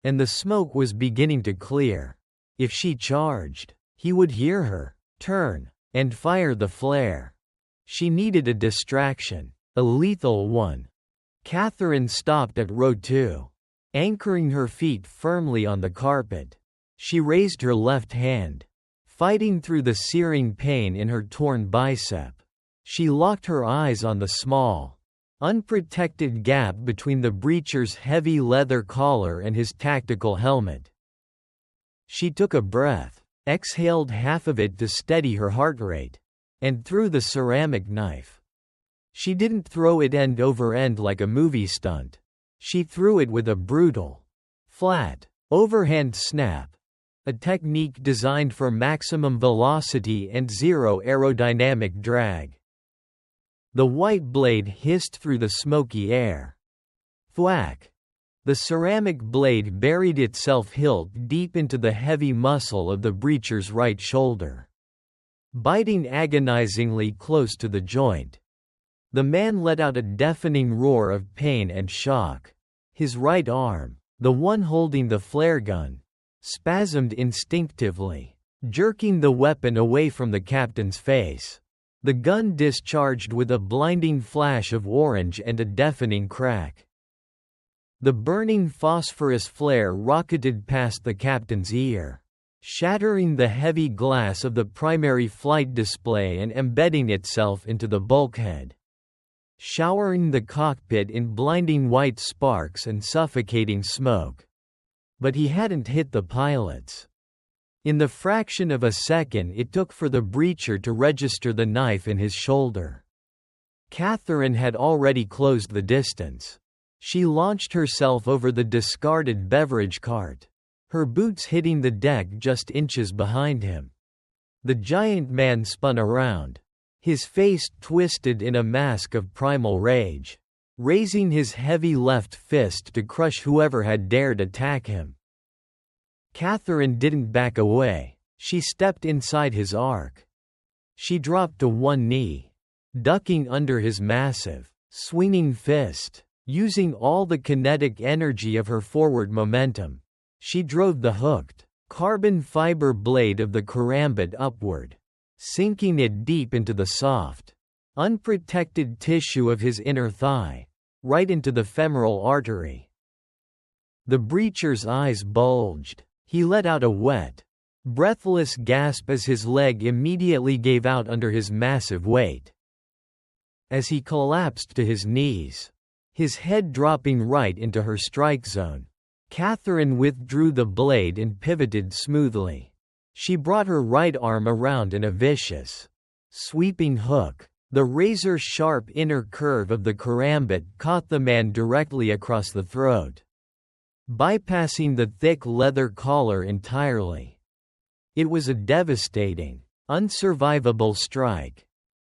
and the smoke was beginning to clear. If she charged, he would hear her, turn, and fire the flare. She needed a distraction, a lethal one. Catherine stopped at row 2, anchoring her feet firmly on the carpet. She raised her left hand, fighting through the searing pain in her torn bicep. She locked her eyes on the small, unprotected gap between the breacher's heavy leather collar and his tactical helmet. She took a breath, exhaled half of it to steady her heart rate, and threw the ceramic knife. She didn't throw it end over end like a movie stunt. She threw it with a brutal, flat, overhand snap, a technique designed for maximum velocity and zero aerodynamic drag. The white blade hissed through the smoky air. Thwack! The ceramic blade buried itself hilt deep into the heavy muscle of the breacher's right shoulder, biting agonizingly close to the joint. The man let out a deafening roar of pain and shock. His right arm, the one holding the flare gun, spasmed instinctively, jerking the weapon away from the captain's face. The gun discharged with a blinding flash of orange and a deafening crack. The burning phosphorus flare rocketed past the captain's ear, shattering the heavy glass of the primary flight display and embedding itself into the bulkhead, showering the cockpit in blinding white sparks and suffocating smoke. But he hadn't hit the pilots. In the fraction of a second it took for the breacher to register the knife in his shoulder, Catherine had already closed the distance. She launched herself over the discarded beverage cart, her boots hitting the deck just inches behind him. The giant man spun around. His face twisted in a mask of primal rage, raising his heavy left fist to crush whoever had dared attack him. Catherine didn't back away. She stepped inside his arc. She dropped to one knee, ducking under his massive, swinging fist. Using all the kinetic energy of her forward momentum, she drove the hooked, carbon fiber blade of the karambit upward, sinking it deep into the soft, unprotected tissue of his inner thigh, right into the femoral artery. The breacher's eyes bulged. He let out a wet, breathless gasp as his leg immediately gave out under his massive weight. As he collapsed to his knees, his head dropping right into her strike zone, Catherine withdrew the blade and pivoted smoothly. She brought her right arm around in a vicious, sweeping hook. The razor-sharp inner curve of the karambit caught the man directly across the throat, bypassing the thick leather collar entirely. It was a devastating, unsurvivable strike.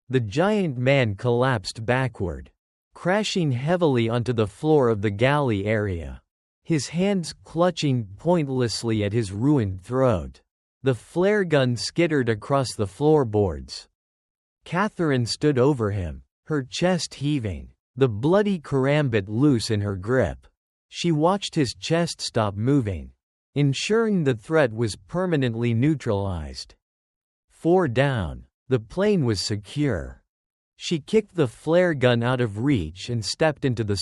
The giant man collapsed backward, crashing heavily onto the floor of the galley area, his hands clutching pointlessly at his ruined throat. The flare gun skittered across the floorboards. Catherine stood over him, her chest heaving, the bloody karambit loose in her grip. She watched his chest stop moving, ensuring the threat was permanently neutralized. 4 down. The plane was secure. She kicked the flare gun out of reach and stepped into the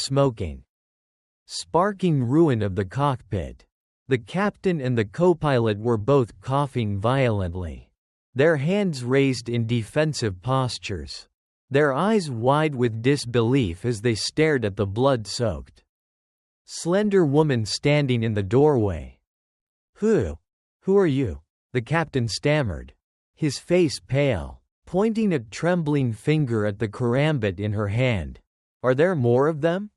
sparking ruin of the cockpit. The captain and the co-pilot were both coughing violently, their hands raised in defensive postures, their eyes wide with disbelief as they stared at the blood-soaked, slender woman standing in the doorway. Who are you?" the captain stammered, his face pale, pointing a trembling finger at the karambit in her hand. "Are there more of them?"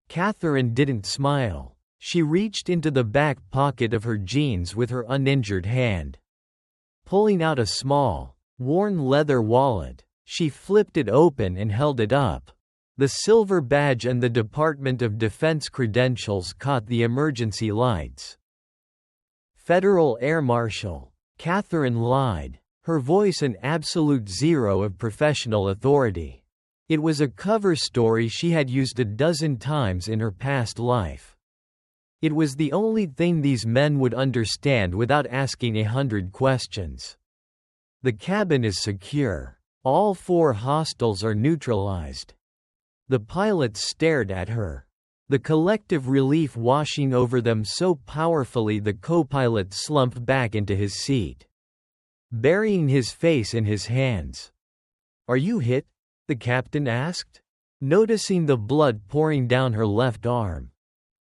Catherine didn't smile. She reached into the back pocket of her jeans with her uninjured hand. Pulling out a small, worn leather wallet, she flipped it open and held it up. The silver badge and the Department of Defense credentials caught the emergency lights. "Federal Air Marshal," Catherine lied, her voice an absolute zero of professional authority. It was a cover story she had used a dozen times in her past life. It was the only thing these men would understand without asking 100 questions. "The cabin is secure. All 4 hostiles are neutralized." The pilots stared at her, the collective relief washing over them so powerfully the co-pilot slumped back into his seat, burying his face in his hands. "Are you hit?" the captain asked, noticing the blood pouring down her left arm.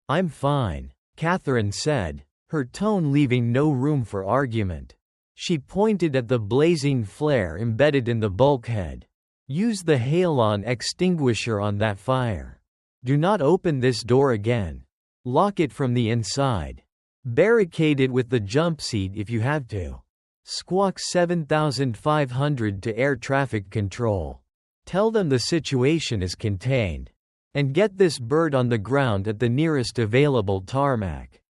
"I'm fine," Catherine said, her tone leaving no room for argument. She pointed at the blazing flare embedded in the bulkhead. "Use the halon extinguisher on that fire. Do not open this door again. Lock it from the inside. Barricade it with the jump seat if you have to. Squawk 7500 to air traffic control. Tell them the situation is contained. And get this bird on the ground at the nearest available tarmac."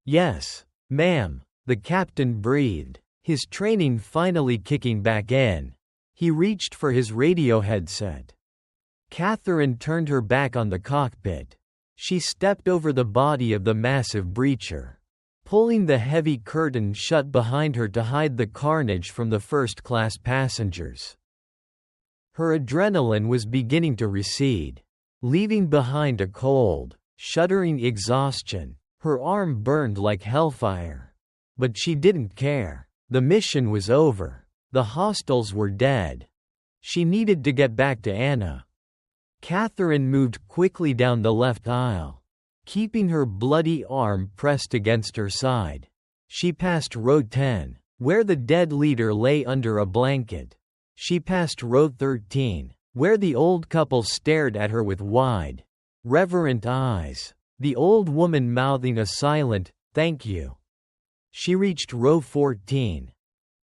"Yes, ma'am," the captain breathed, his training finally kicking back in. He reached for his radio headset. Catherine turned her back on the cockpit. She stepped over the body of the massive breacher, pulling the heavy curtain shut behind her to hide the carnage from the first-class passengers. Her adrenaline was beginning to recede, leaving behind a cold, shuddering exhaustion. Her arm burned like hellfire. But she didn't care. The mission was over. The hostiles were dead. She needed to get back to Anna. Catherine moved quickly down the left aisle, keeping her bloody arm pressed against her side. She passed row 10, where the dead leader lay under a blanket. She passed row 13, where the old couple stared at her with wide, reverent eyes, the old woman mouthing a silent, "Thank you." She reached row 14.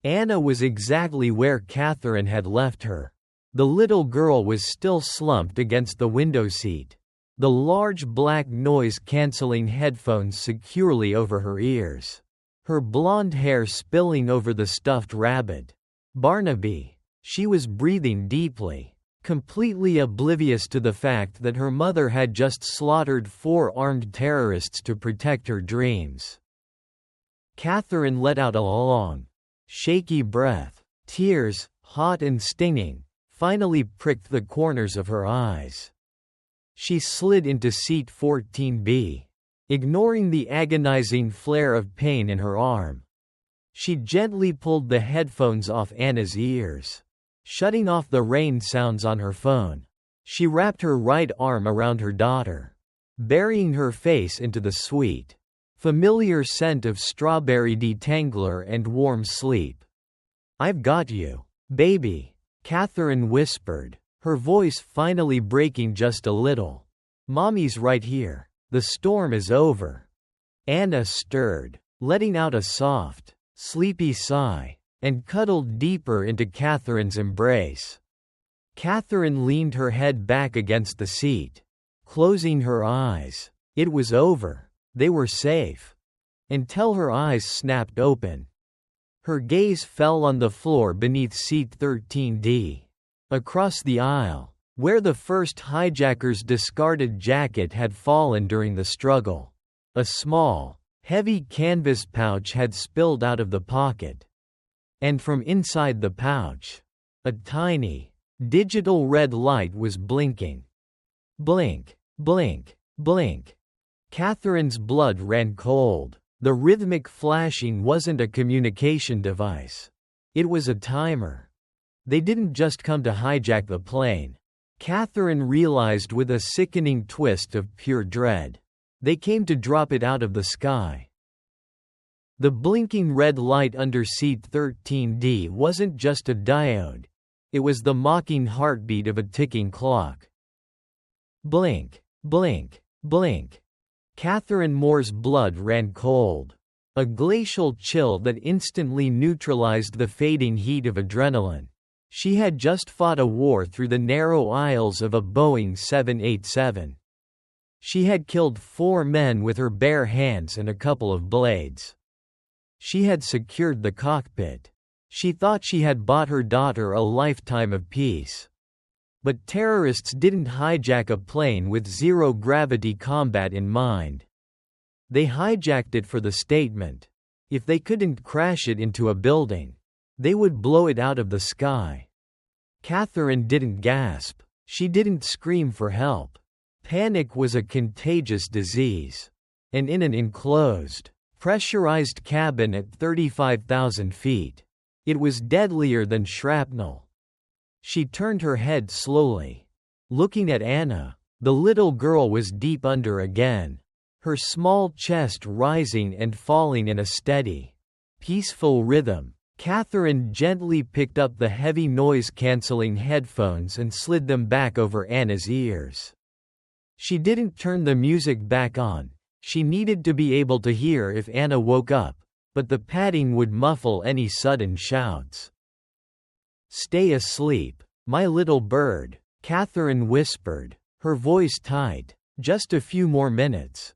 Anna was exactly where Catherine had left her. The little girl was still slumped against the window seat, the large black noise-canceling headphones securely over her ears, her blonde hair spilling over the stuffed rabbit. Barnaby. She was breathing deeply, completely oblivious to the fact that her mother had just slaughtered 4 armed terrorists to protect her dreams. Catherine let out a long, shaky breath. Tears, hot and stinging, finally pricked the corners of her eyes. She slid into seat 14B, ignoring the agonizing flare of pain in her arm. She gently pulled the headphones off Anna's ears, shutting off the rain sounds on her phone. She wrapped her right arm around her daughter, burying her face into the sweet, familiar scent of strawberry detangler and warm sleep. "I've got you, baby," Catherine whispered, her voice finally breaking just a little. "Mommy's right here. The storm is over." Anna stirred, letting out a soft, sleepy sigh, and cuddled deeper into Catherine's embrace. Catherine leaned her head back against the seat, closing her eyes. It was over. They were safe. Until her eyes snapped open. Her gaze fell on the floor beneath seat 13D. Across the aisle, where the first hijacker's discarded jacket had fallen during the struggle, a small, heavy canvas pouch had spilled out of the pocket. And from inside the pouch, a tiny, digital red light was blinking. Blink, blink, blink. Catherine's blood ran cold. The rhythmic flashing wasn't a communication device. It was a timer. They didn't just come to hijack the plane. Catherine realized with a sickening twist of pure dread. They came to drop it out of the sky. The blinking red light under seat 13D wasn't just a diode. It was the mocking heartbeat of a ticking clock. Blink, blink, blink. Catherine Moore's blood ran cold. A glacial chill that instantly neutralized the fading heat of adrenaline. She had just fought a war through the narrow aisles of a Boeing 787. She had killed 4 men with her bare hands and a couple of blades. She had secured the cockpit. She thought she had bought her daughter a lifetime of peace. But terrorists didn't hijack a plane with zero-gravity combat in mind. They hijacked it for the statement. If they couldn't crash it into a building, they would blow it out of the sky. Catherine didn't gasp. She didn't scream for help. Panic was a contagious disease. And in an enclosed, pressurized cabin at 35,000 feet, it was deadlier than shrapnel. She turned her head slowly, looking at Anna. The little girl was deep under again, her small chest rising and falling in a steady, peaceful rhythm. Catherine gently picked up the heavy noise-canceling headphones and slid them back over Anna's ears. She didn't turn the music back on. She needed to be able to hear if Anna woke up, but the padding would muffle any sudden shouts. "Stay asleep, my little bird," Catherine whispered, her voice tight. "Just a few more minutes."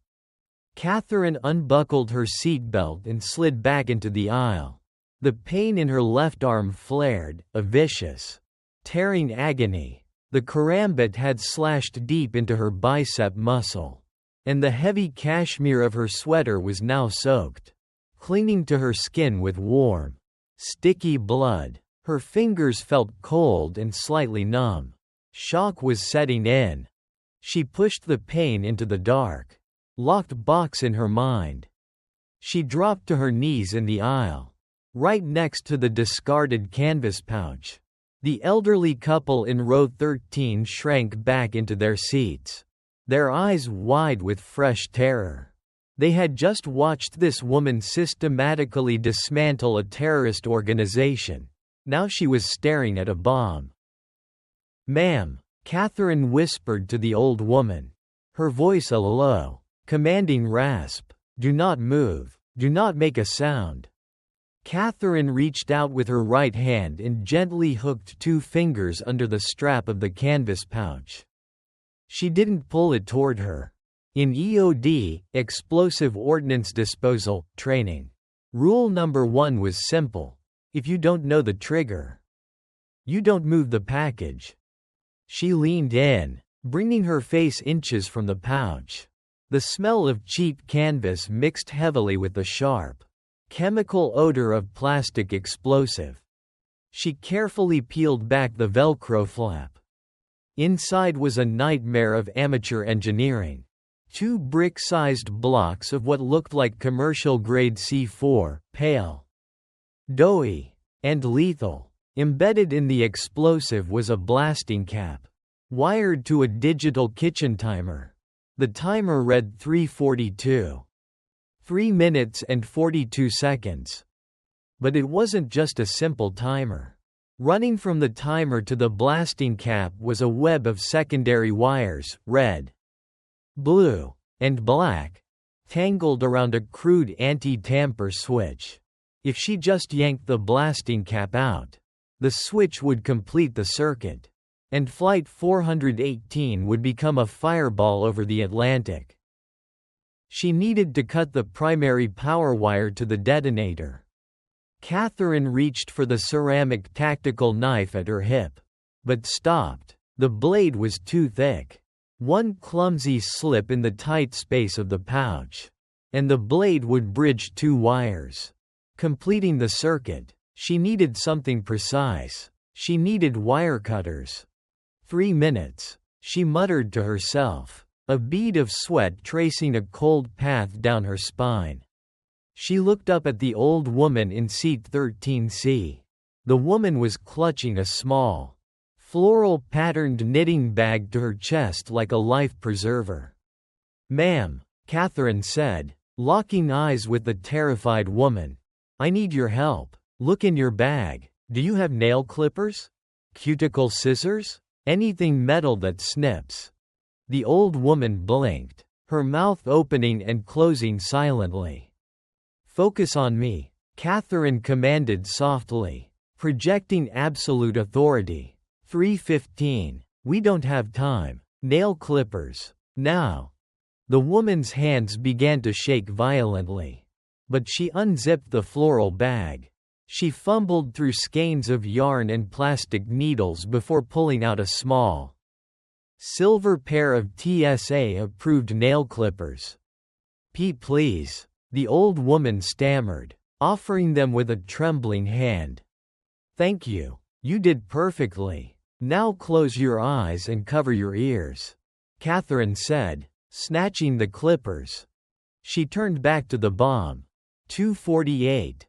Catherine unbuckled her seatbelt and slid back into the aisle. The pain in her left arm flared, a vicious, tearing agony. The karambit had slashed deep into her bicep muscle, and the heavy cashmere of her sweater was now soaked, clinging to her skin with warm, sticky blood. Her fingers felt cold and slightly numb. Shock was setting in. She pushed the pain into the dark, locked box in her mind. She dropped to her knees in the aisle, right next to the discarded canvas pouch. The elderly couple in row 13 shrank back into their seats, their eyes wide with fresh terror. They had just watched this woman systematically dismantle a terrorist organization. Now she was staring at a bomb. "Ma'am," Catherine whispered to the old woman, her voice a low, commanding rasp. "Do not move. Do not make a sound." Catherine reached out with her right hand and gently hooked 2 fingers under the strap of the canvas pouch. She didn't pull it toward her. In EOD, explosive ordnance disposal, training, rule number 1 was simple. If you don't know the trigger, you don't move the package. She leaned in, bringing her face inches from the pouch. The smell of cheap canvas mixed heavily with the sharp, chemical odor of plastic explosive. She carefully peeled back the Velcro flap. Inside was a nightmare of amateur engineering. 2 brick-sized blocks of what looked like commercial-grade C4, pale, doughy, and lethal. Embedded in the explosive was a blasting cap, wired to a digital kitchen timer. The timer read 3:42. 3 minutes and 42 seconds. But it wasn't just a simple timer. Running from the timer to the blasting cap was a web of secondary wires, red, blue, and black, tangled around a crude anti-tamper switch. If she just yanked the blasting cap out, the switch would complete the circuit, and Flight 418 would become a fireball over the Atlantic. She needed to cut the primary power wire to the detonator. Catherine reached for the ceramic tactical knife at her hip, but stopped. The blade was too thick. One clumsy slip in the tight space of the pouch, and the blade would bridge 2 wires, completing the circuit. She needed something precise. She needed wire cutters. 3 minutes, she muttered to herself, a bead of sweat tracing a cold path down her spine. She looked up at the old woman in seat 13C. The woman was clutching a small, floral-patterned knitting bag to her chest like a life preserver. "Ma'am," Catherine said, locking eyes with the terrified woman. "I need your help. Look in your bag. Do you have nail clippers? Cuticle scissors? Anything metal that snips?" The old woman blinked, her mouth opening and closing silently. "Focus on me," Catherine commanded softly, projecting absolute authority. 3:15. "We don't have time. Nail clippers. Now." The woman's hands began to shake violently. But she unzipped the floral bag. She fumbled through skeins of yarn and plastic needles before pulling out a small, silver pair of TSA-approved nail clippers. Please," the old woman stammered, offering them with a trembling hand. "Thank you. You did perfectly. Now close your eyes and cover your ears," Catherine said, snatching the clippers. She turned back to the bomb. 2:48.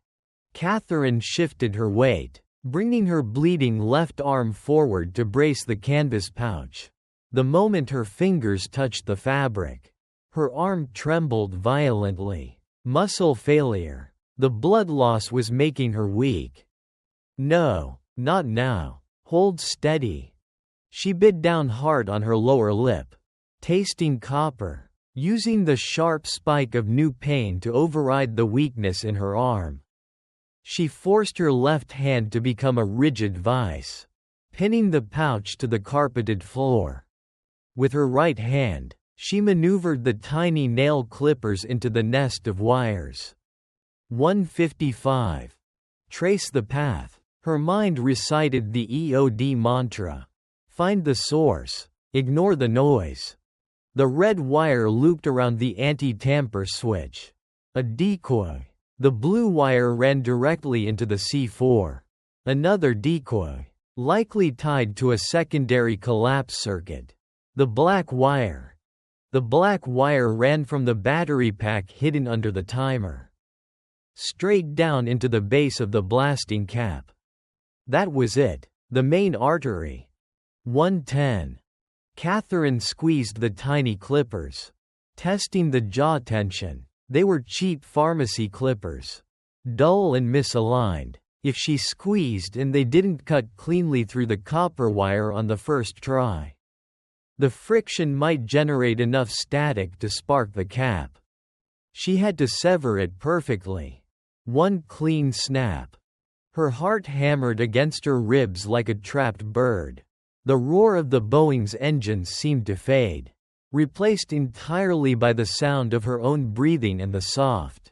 Catherine shifted her weight, bringing her bleeding left arm forward to brace the canvas pouch. The moment her fingers touched the fabric, her arm trembled violently. Muscle failure. The blood loss was making her weak. "No, not now. Hold steady." She bit down hard on her lower lip, tasting copper, using the sharp spike of new pain to override the weakness in her arm. She forced her left hand to become a rigid vise, pinning the pouch to the carpeted floor. With her right hand, she maneuvered the tiny nail clippers into the nest of wires. 1:55. Trace the path. Her mind recited the EOD mantra. Find the source. Ignore the noise. The red wire looped around the anti-tamper switch. A decoy. The blue wire ran directly into the C4. Another decoy, likely tied to a secondary collapse circuit. The black wire. The black wire ran from the battery pack hidden under the timer, straight down into the base of the blasting cap. That was it, the main artery. 1:10. Catherine squeezed the tiny clippers, testing the jaw tension. They were cheap pharmacy clippers, dull and misaligned. If she squeezed and they didn't cut cleanly through the copper wire on the first try, the friction might generate enough static to spark the cap. She had to sever it perfectly. One clean snap. Her heart hammered against her ribs like a trapped bird. The roar of the Boeing's engines seemed to fade, replaced entirely by the sound of her own breathing and the soft,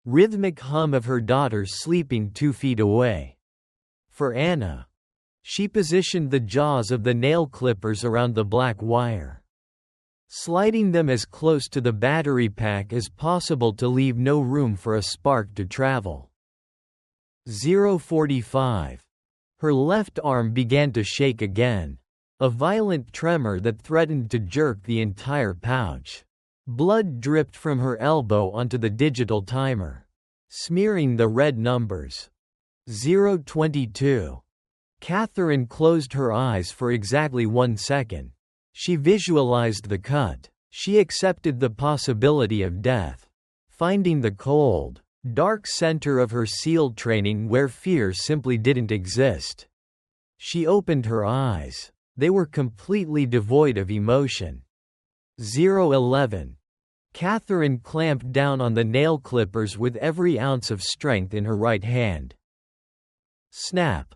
rhythmic hum of her daughter sleeping 2 feet away. For Anna, she positioned the jaws of the nail clippers around the black wire, sliding them as close to the battery pack as possible to leave no room for a spark to travel. 0:45. Her left arm began to shake again, a violent tremor that threatened to jerk the entire pouch. Blood dripped from her elbow onto the digital timer, smearing the red numbers. 0:22. Catherine closed her eyes for exactly 1 second. She visualized the cut. She accepted the possibility of death, finding the cold, dark center of her SEAL training where fear simply didn't exist. She opened her eyes. They were completely devoid of emotion. 0:11. Catherine clamped down on the nail clippers with every ounce of strength in her right hand. Snap!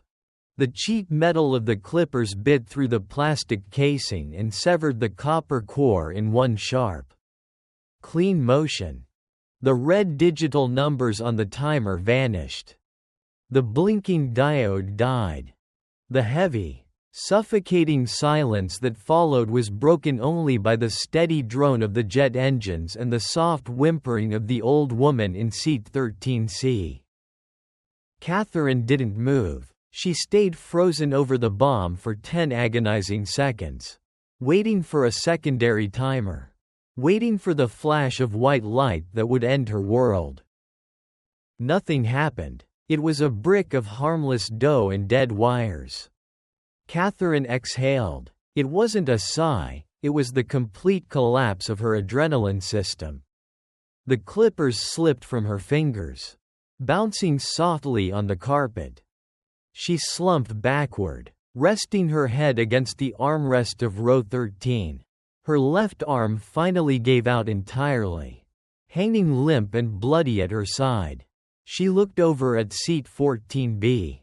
The cheap metal of the clippers bit through the plastic casing and severed the copper core in one sharp, clean motion. The red digital numbers on the timer vanished. The blinking diode died. The heavy, suffocating silence that followed was broken only by the steady drone of the jet engines and the soft whimpering of the old woman in seat 13C. Catherine didn't move. She stayed frozen over the bomb for 10 agonizing seconds, waiting for a secondary timer, waiting for the flash of white light that would end her world. Nothing happened. It was a brick of harmless dough and dead wires. Catherine exhaled. It wasn't a sigh, it was the complete collapse of her adrenaline system. The clippers slipped from her fingers, bouncing softly on the carpet. She slumped backward, resting her head against the armrest of row 13. Her left arm finally gave out entirely, hanging limp and bloody at her side. She looked over at seat 14B.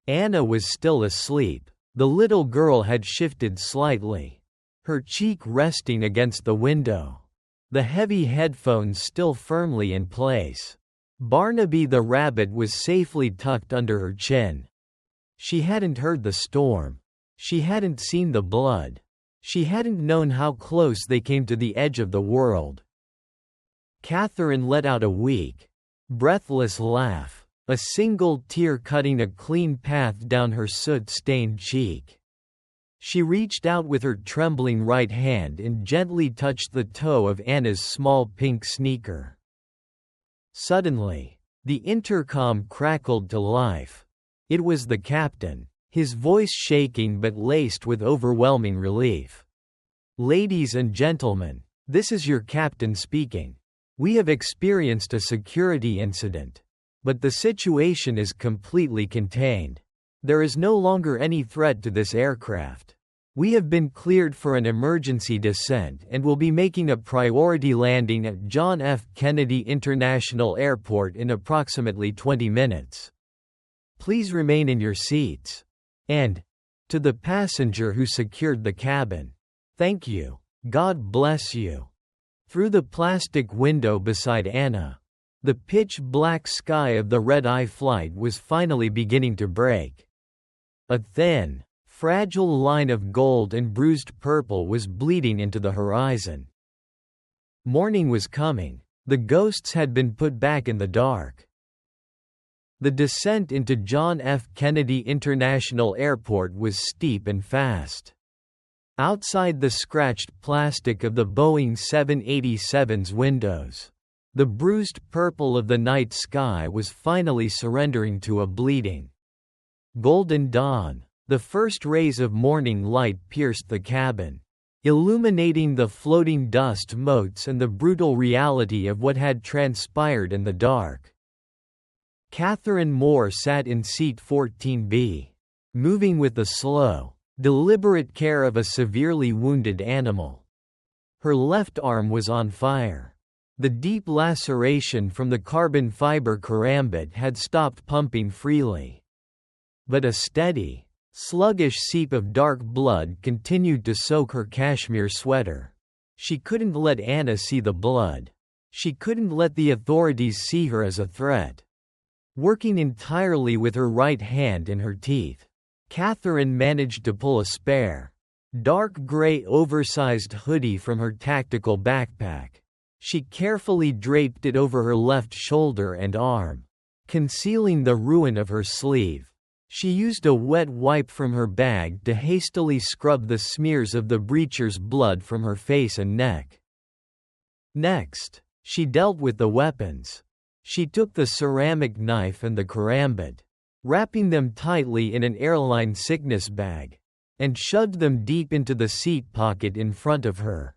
Anna was still asleep. The little girl had shifted slightly, her cheek resting against the window, the heavy headphones still firmly in place. Barnaby the rabbit was safely tucked under her chin. She hadn't heard the storm. She hadn't seen the blood. She hadn't known how close they came to the edge of the world. Catherine let out a weak, breathless laugh, a single tear cutting a clean path down her soot-stained cheek. She reached out with her trembling right hand and gently touched the toe of Anna's small pink sneaker. Suddenly, the intercom crackled to life. It was the captain, his voice shaking but laced with overwhelming relief. "Ladies and gentlemen, this is your captain speaking. We have experienced a security incident, but the situation is completely contained. There is no longer any threat to this aircraft. We have been cleared for an emergency descent and will be making a priority landing at John F. Kennedy International Airport in approximately 20 minutes. Please remain in your seats. And, to the passenger who secured the cabin, thank you. God bless you." Through the plastic window beside Anna, the pitch-black sky of the red-eye flight was finally beginning to break. A thin, fragile line of gold and bruised purple was bleeding into the horizon. Morning was coming. The ghosts had been put back in the dark. The descent into John F. Kennedy International Airport was steep and fast. Outside the scratched plastic of the Boeing 787's windows, the bruised purple of the night sky was finally surrendering to a bleeding golden dawn. The first rays of morning light pierced the cabin, illuminating the floating dust motes and the brutal reality of what had transpired in the dark. Catherine Moore sat in seat 14B, moving with the slow, deliberate care of a severely wounded animal. Her left arm was on fire. The deep laceration from the carbon fiber karambit had stopped pumping freely. But a steady, sluggish seep of dark blood continued to soak her cashmere sweater. She couldn't let Anna see the blood. She couldn't let the authorities see her as a threat. Working entirely with her right hand in her teeth, Catherine managed to pull a spare, dark gray oversized hoodie from her tactical backpack. She carefully draped it over her left shoulder and arm, concealing the ruin of her sleeve. She used a wet wipe from her bag to hastily scrub the smears of the breacher's blood from her face and neck. Next, she dealt with the weapons. She took the ceramic knife and the karambit, wrapping them tightly in an airline sickness bag, and shoved them deep into the seat pocket in front of her.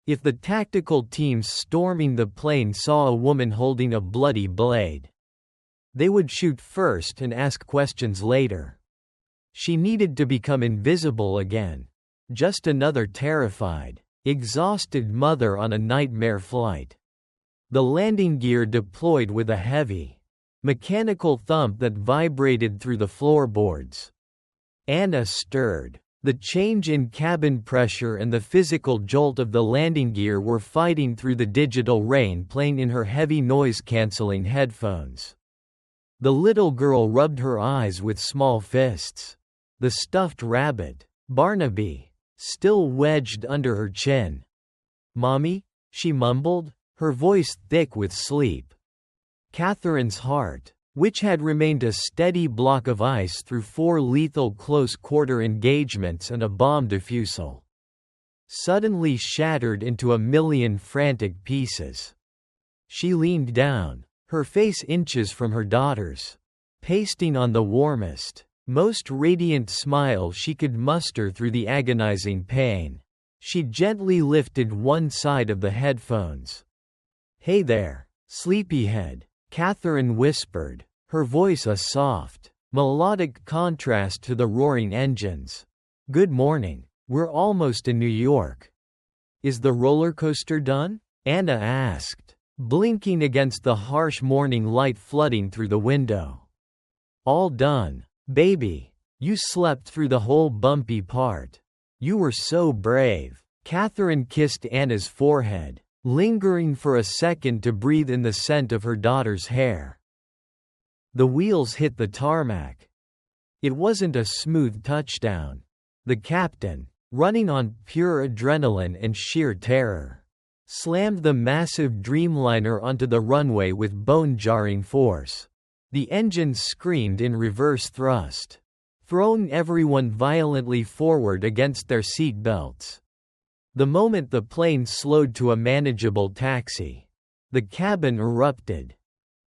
If the tactical teams storming the plane saw a woman holding a bloody blade, they would shoot first and ask questions later. She needed to become invisible again. Just another terrified, exhausted mother on a nightmare flight. The landing gear deployed with a heavy, mechanical thump that vibrated through the floorboards. Anna stirred. The change in cabin pressure and the physical jolt of the landing gear were fighting through the digital rain playing in her heavy noise-canceling headphones. The little girl rubbed her eyes with small fists. The stuffed rabbit, Barnaby, still wedged under her chin. "Mommy?" she mumbled, her voice thick with sleep. Catherine's heart, which had remained a steady block of ice through 4 lethal close-quarter engagements and a bomb defusal, suddenly shattered into a million frantic pieces. She leaned down, her face inches from her daughter's, pasting on the warmest, most radiant smile she could muster through the agonizing pain. She gently lifted one side of the headphones. "Hey there, sleepyhead," Catherine whispered, her voice a soft, melodic contrast to the roaring engines. "Good morning. We're almost in New York." "Is the roller coaster done?" Anna asked, blinking against the harsh morning light flooding through the window. "All done, baby. You slept through the whole bumpy part. You were so brave." Catherine kissed Anna's forehead, lingering for a second to breathe in the scent of her daughter's hair. The wheels hit the tarmac. It wasn't a smooth touchdown. The captain, running on pure adrenaline and sheer terror, slammed the massive Dreamliner onto the runway with bone-jarring force. The engines screamed in reverse thrust, throwing everyone violently forward against their seat belts. The moment the plane slowed to a manageable taxi, the cabin erupted.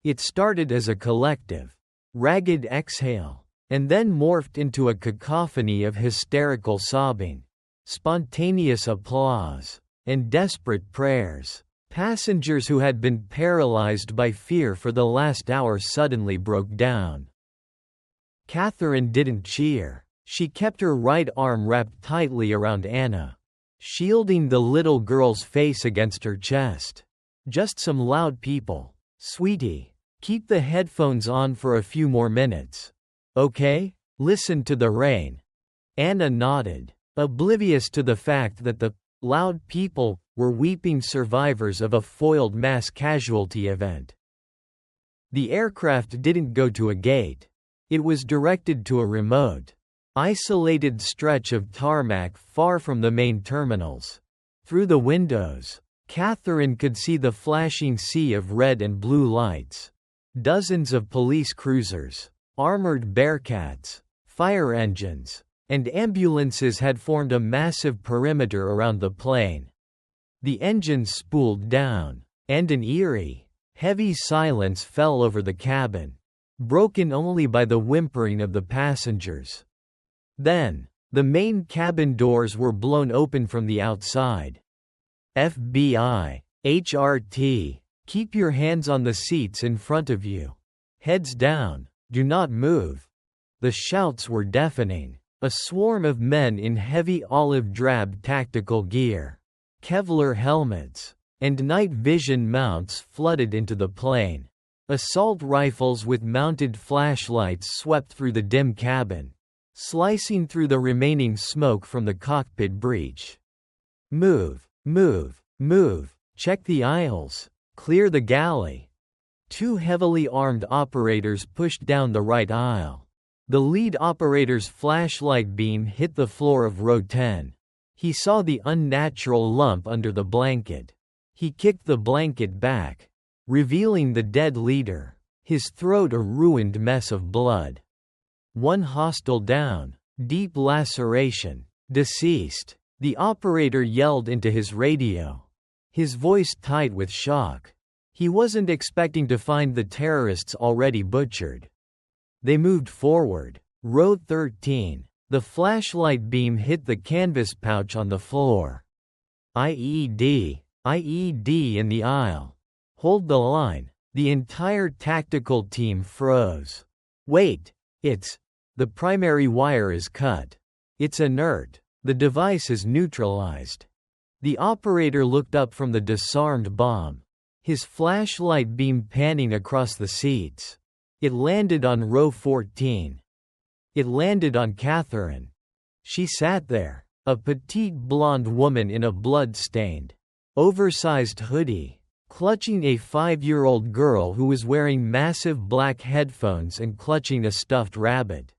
It started as a collective, ragged exhale, and then morphed into a cacophony of hysterical sobbing, spontaneous applause, and desperate prayers. Passengers who had been paralyzed by fear for the last hour suddenly broke down. Catherine didn't cheer. She kept her right arm wrapped tightly around Anna, shielding the little girl's face against her chest. "Just some loud people. Sweetie, keep the headphones on for a few more minutes. Okay? Listen to the rain." Anna nodded, oblivious to the fact that the loud people were weeping survivors of a foiled mass casualty event. The aircraft didn't go to a gate. It was directed to a remote, isolated stretch of tarmac far from the main terminals. Through the windows, Catherine could see the flashing sea of red and blue lights. Dozens of police cruisers, armored Bearcats, fire engines, and ambulances had formed a massive perimeter around the plane. The engines spooled down, and an eerie, heavy silence fell over the cabin, broken only by the whimpering of the passengers. Then, the main cabin doors were blown open from the outside. "FBI, HRT, keep your hands on the seats in front of you. Heads down, do not move." The shouts were deafening. A swarm of men in heavy olive-drab tactical gear, Kevlar helmets, and night vision mounts flooded into the plane. Assault rifles with mounted flashlights swept through the dim cabin, slicing through the remaining smoke from the cockpit breach. Move, move, move, check the aisles, clear the galley. Two heavily armed operators pushed down the right aisle. The lead operator's flashlight beam hit the floor of row 10. He saw the unnatural lump under the blanket. He kicked the blanket back, revealing the dead leader, his throat a ruined mess of blood. One hostile down, deep laceration, deceased. The operator yelled into his radio, his voice tight with shock. He wasn't expecting to find the terrorists already butchered. They moved forward. Row 13. The flashlight beam hit the canvas pouch on the floor. IED. IED in the aisle. Hold the line. The entire tactical team froze. Wait. The primary wire is cut. It's inert. The device is neutralized. The operator looked up from the disarmed bomb, his flashlight beam panning across the seats. It landed on row 14. It landed on Catherine. She sat there, a petite blonde woman in a blood-stained, oversized hoodie, clutching a 5-year-old girl who was wearing massive black headphones and clutching a stuffed rabbit.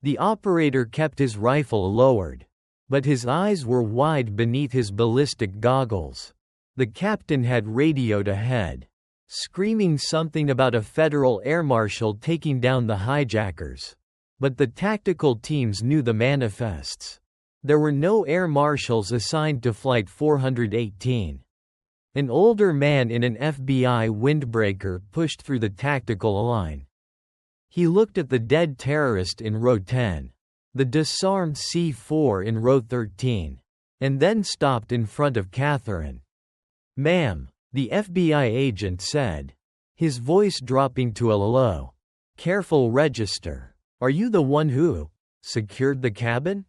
The operator kept his rifle lowered, but his eyes were wide beneath his ballistic goggles. The captain had radioed ahead, screaming something about a federal air marshal taking down the hijackers. But the tactical teams knew the manifests. There were no air marshals assigned to Flight 418. An older man in an FBI windbreaker pushed through the tactical line. He looked at the dead terrorist in row 10, the disarmed C4 in row 13, and then stopped in front of Catherine. "Ma'am," the FBI agent said, his voice dropping to a low, careful register. "Are you the one who secured the cabin?"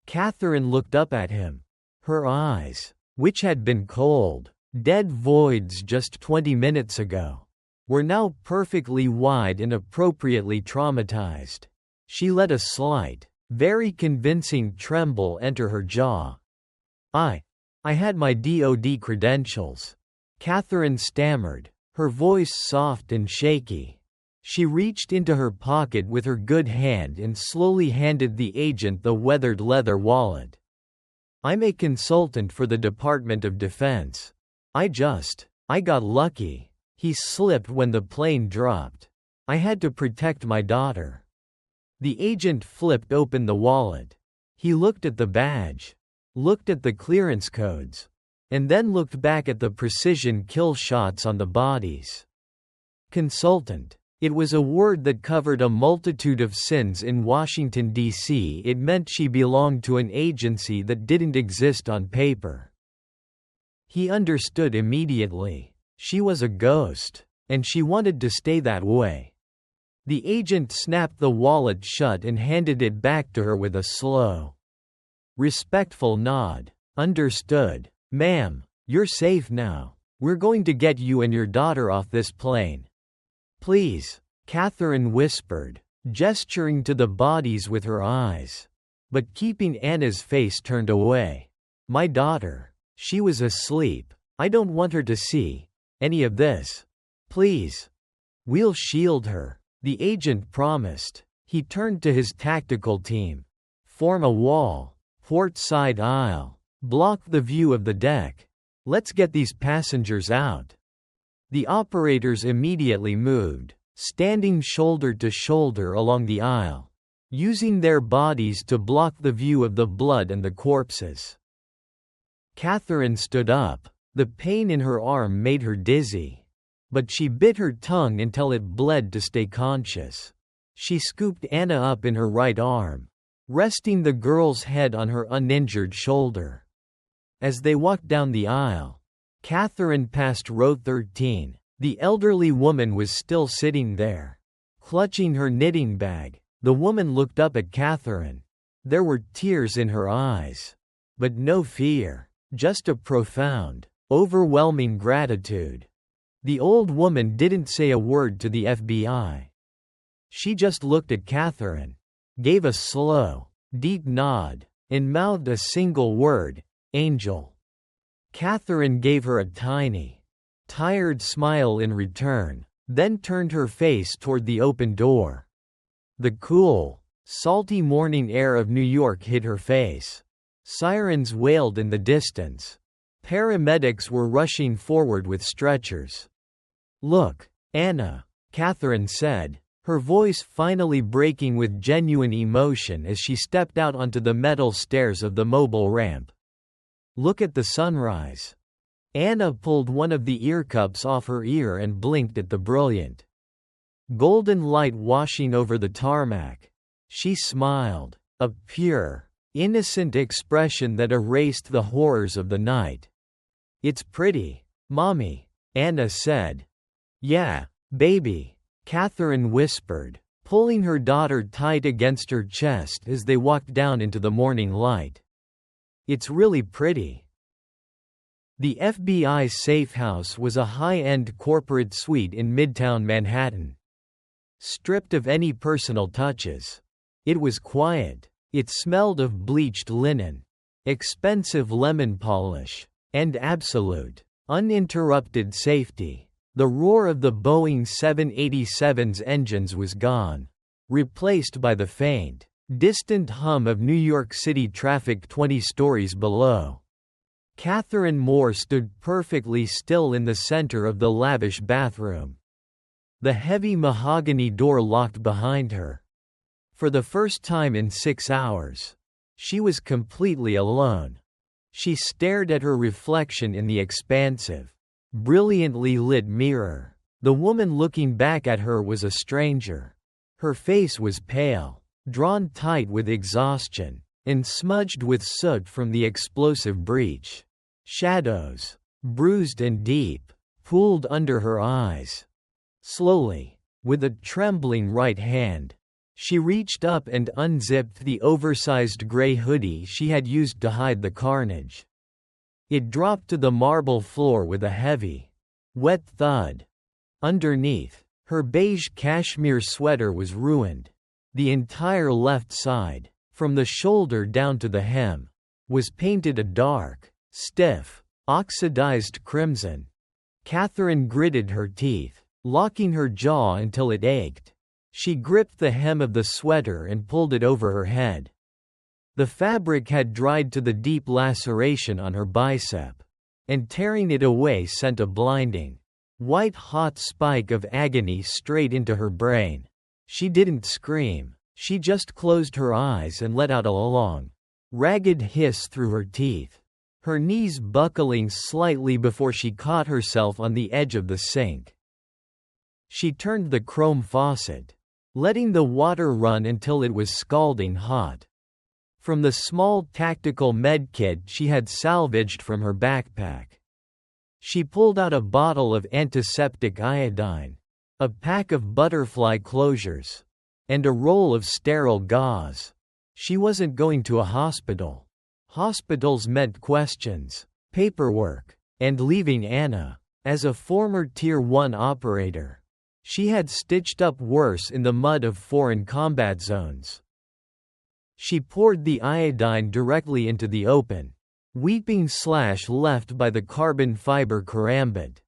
Catherine looked up at him. Her eyes, which had been cold, dead voids just 20 minutes ago, were now perfectly wide and appropriately traumatized. She let a slight, very convincing tremble enter her jaw. I had my DOD credentials," Catherine stammered, her voice soft and shaky. She reached into her pocket with her good hand and slowly handed the agent the weathered leather wallet. "I'm a consultant for the Department of Defense. I got lucky. He slipped when the plane dropped. I had to protect my daughter." The agent flipped open the wallet. He looked at the badge, looked at the clearance codes, and then looked back at the precision kill shots on the bodies. Consultant. It was a word that covered a multitude of sins in Washington, D.C. It meant she belonged to an agency that didn't exist on paper. He understood immediately. She was a ghost, and she wanted to stay that way. The agent snapped the wallet shut and handed it back to her with a slow, respectful nod. "Understood. Ma'am, you're safe now. We're going to get you and your daughter off this plane." "Please," Catherine whispered, gesturing to the bodies with her eyes, but keeping Anna's face turned away. "My daughter. She was asleep. I don't want her to see any of this. Please. We'll shield her," the agent promised. He turned to his tactical team. "Form a wall. Port side aisle. Block the view of the deck. Let's get these passengers out." The operators immediately moved, standing shoulder to shoulder along the aisle, using their bodies to block the view of the blood and the corpses. Catherine stood up. The pain in her arm made her dizzy, but she bit her tongue until it bled to stay conscious. She scooped Anna up in her right arm, resting the girl's head on her uninjured shoulder. As they walked down the aisle, Catherine passed row 13. The elderly woman was still sitting there, clutching her knitting bag. The woman looked up at Catherine. There were tears in her eyes, but no fear, just a profound, Overwhelming gratitude. The old woman didn't say a word to the FBI. She just looked at Catherine, gave a slow, deep nod, and mouthed a single word, "Angel." Catherine gave her a tiny, tired smile in return, then turned her face toward the open door. The cool, salty morning air of New York hit her face. Sirens wailed in the distance. Paramedics were rushing forward with stretchers. "Look, Anna," Catherine said, her voice finally breaking with genuine emotion as she stepped out onto the metal stairs of the mobile ramp. "Look at the sunrise." Anna pulled one of the ear cups off her ear and blinked at the brilliant golden light washing over the tarmac. She smiled, a pure, innocent expression that erased the horrors of the night. "It's pretty, Mommy," Anna said. "Yeah, baby," Catherine whispered, pulling her daughter tight against her chest as they walked down into the morning light. "It's really pretty." The FBI's safe house was a high-end corporate suite in Midtown Manhattan. Stripped of any personal touches. It was quiet. It smelled of bleached linen, expensive lemon polish, and absolute, uninterrupted safety. The roar of the Boeing 787's engines was gone, replaced by the faint, distant hum of New York City traffic 20 stories below. Catherine Moore stood perfectly still in the center of the lavish bathroom. The heavy mahogany door locked behind her. For the first time in 6 hours, she was completely alone. She stared at her reflection in the expansive, brilliantly lit mirror. The woman looking back at her was a stranger. Her face was pale, drawn tight with exhaustion, and smudged with soot from the explosive breach. Shadows, bruised and deep, pooled under her eyes. Slowly, with a trembling right hand, she reached up and unzipped the oversized gray hoodie she had used to hide the carnage. It dropped to the marble floor with a heavy, wet thud. Underneath, her beige cashmere sweater was ruined. The entire left side, from the shoulder down to the hem, was painted a dark, stiff, oxidized crimson. Catherine gritted her teeth, locking her jaw until it ached. She gripped the hem of the sweater and pulled it over her head. The fabric had dried to the deep laceration on her bicep, and tearing it away sent a blinding, white-hot spike of agony straight into her brain. She didn't scream, she just closed her eyes and let out a long, ragged hiss through her teeth, her knees buckling slightly before she caught herself on the edge of the sink. She turned the chrome faucet, letting the water run until it was scalding hot. From the small tactical med kit she had salvaged from her backpack, she pulled out a bottle of antiseptic iodine, a pack of butterfly closures, and a roll of sterile gauze. She wasn't going to a hospital. Hospitals meant questions, paperwork, and leaving Anna. As a former Tier 1 operator, she had stitched up worse in the mud of foreign combat zones. She poured the iodine directly into the open, weeping slash left by the carbon fiber karambit.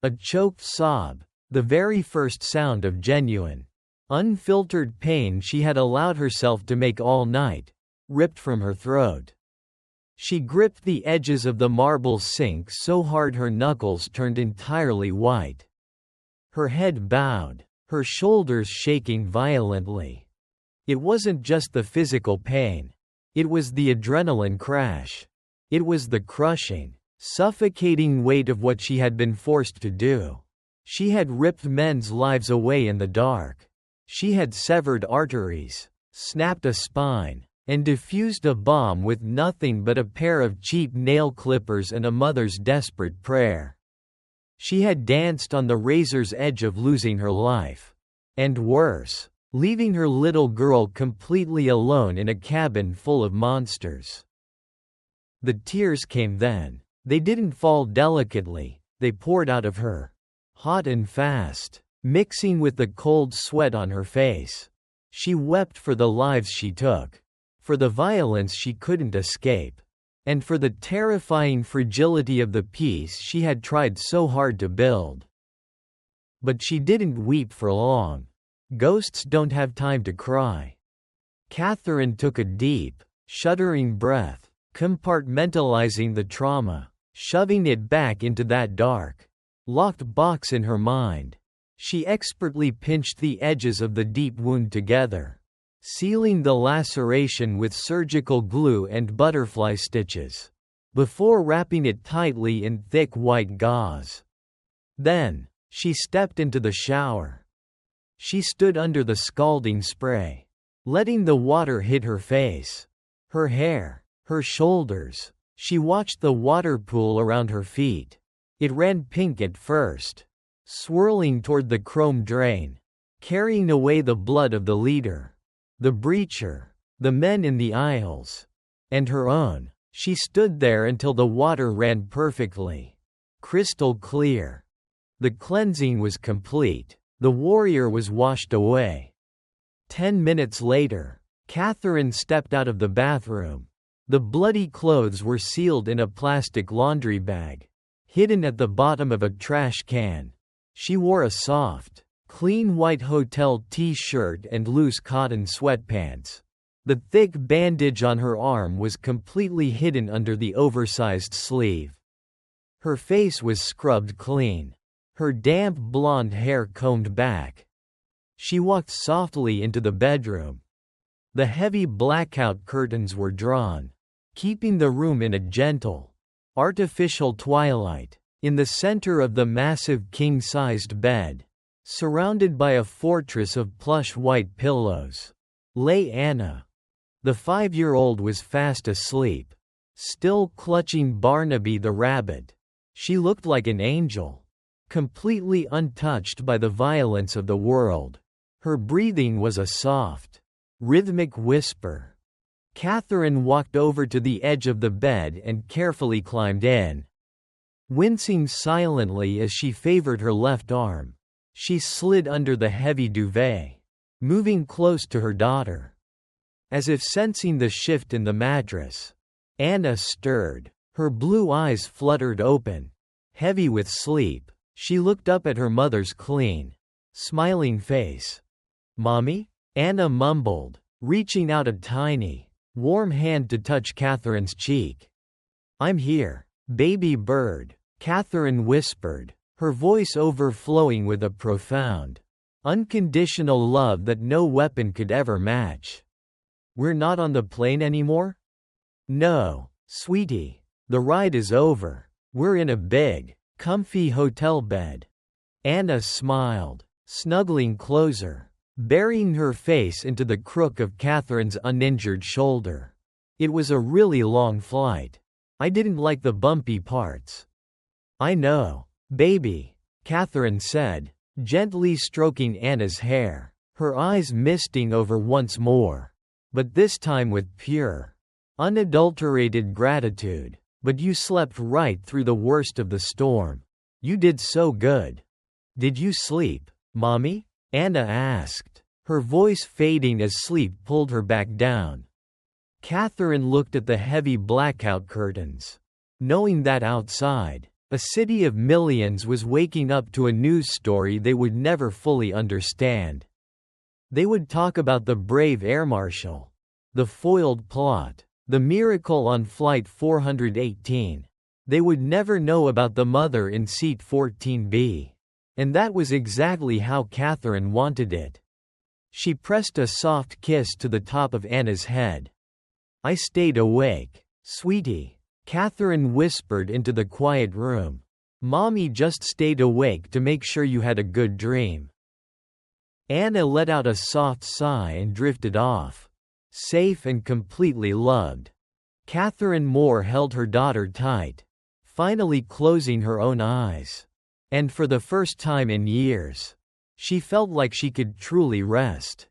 A choked sob, the very first sound of genuine, unfiltered pain she had allowed herself to make all night, ripped from her throat. She gripped the edges of the marble sink so hard her knuckles turned entirely white. Her head bowed, her shoulders shaking violently. It wasn't just the physical pain. It was the adrenaline crash. It was the crushing, suffocating weight of what she had been forced to do. She had ripped men's lives away in the dark. She had severed arteries, snapped a spine, and defused a bomb with nothing but a pair of cheap nail clippers and a mother's desperate prayer. She had danced on the razor's edge of losing her life. And worse, leaving her little girl completely alone in a cabin full of monsters. The tears came then. They didn't fall delicately, they poured out of her. Hot and fast, mixing with the cold sweat on her face. She wept for the lives she took, for the violence she couldn't escape, and for the terrifying fragility of the peace she had tried so hard to build. But she didn't weep for long. Ghosts don't have time to cry. Catherine took a deep, shuddering breath, compartmentalizing the trauma, shoving it back into that dark, locked box in her mind. She expertly pinched the edges of the deep wound together, sealing the laceration with surgical glue and butterfly stitches, before wrapping it tightly in thick white gauze. Then, she stepped into the shower. She stood under the scalding spray, letting the water hit her face, her hair, her shoulders. She watched the water pool around her feet. It ran pink at first, swirling toward the chrome drain, carrying away the blood of the leader, the breacher, the men in the aisles, and her own. She stood there until the water ran perfectly, crystal clear. The cleansing was complete. The warrior was washed away. 10 minutes later, Catherine stepped out of the bathroom. The bloody clothes were sealed in a plastic laundry bag, hidden at the bottom of a trash can. She wore a soft, clean white hotel t-shirt and loose cotton sweatpants. The thick bandage on her arm was completely hidden under the oversized sleeve. Her face was scrubbed clean, her damp blonde hair combed back. She walked softly into the bedroom. The heavy blackout curtains were drawn, keeping the room in a gentle, artificial twilight. In the center of the massive king-sized bed, surrounded by a fortress of plush white pillows, lay Anna. The 5-year-old was fast asleep, still clutching Barnaby the rabbit. She looked like an angel, completely untouched by the violence of the world. Her breathing was a soft, rhythmic whisper. Catherine walked over to the edge of the bed and carefully climbed in. Wincing silently as she favored her left arm, she slid under the heavy duvet, moving close to her daughter. As if sensing the shift in the mattress, Anna stirred. Her blue eyes fluttered open, heavy with sleep. She looked up at her mother's clean, smiling face. "Mommy?" Anna mumbled, reaching out a tiny, warm hand to touch Catherine's cheek. "I'm here, baby bird," Catherine whispered, her voice overflowing with a profound, unconditional love that no weapon could ever match. "We're not on the plane anymore?" "No, sweetie. The ride is over. We're in a big, comfy hotel bed." Anna smiled, snuggling closer, burying her face into the crook of Catherine's uninjured shoulder. "It was a really long flight. I didn't like the bumpy parts." "I know, baby," Catherine said, gently stroking Anna's hair, her eyes misting over once more, but this time with pure, unadulterated gratitude. "But you slept right through the worst of the storm. You did so good." "Did you sleep, Mommy?" Anna asked, her voice fading as sleep pulled her back down. Catherine looked at the heavy blackout curtains, knowing that outside, a city of millions was waking up to a news story they would never fully understand. They would talk about the brave air marshal, the foiled plot, the miracle on Flight 418. They would never know about the mother in seat 14B. And that was exactly how Catherine wanted it. She pressed a soft kiss to the top of Anna's head. "I stayed awake, sweetie," Catherine whispered into the quiet room. "Mommy just stayed awake to make sure you had a good dream." Anna let out a soft sigh and drifted off, safe and completely loved. Catherine Moore held her daughter tight, finally closing her own eyes. And for the first time in years, she felt like she could truly rest.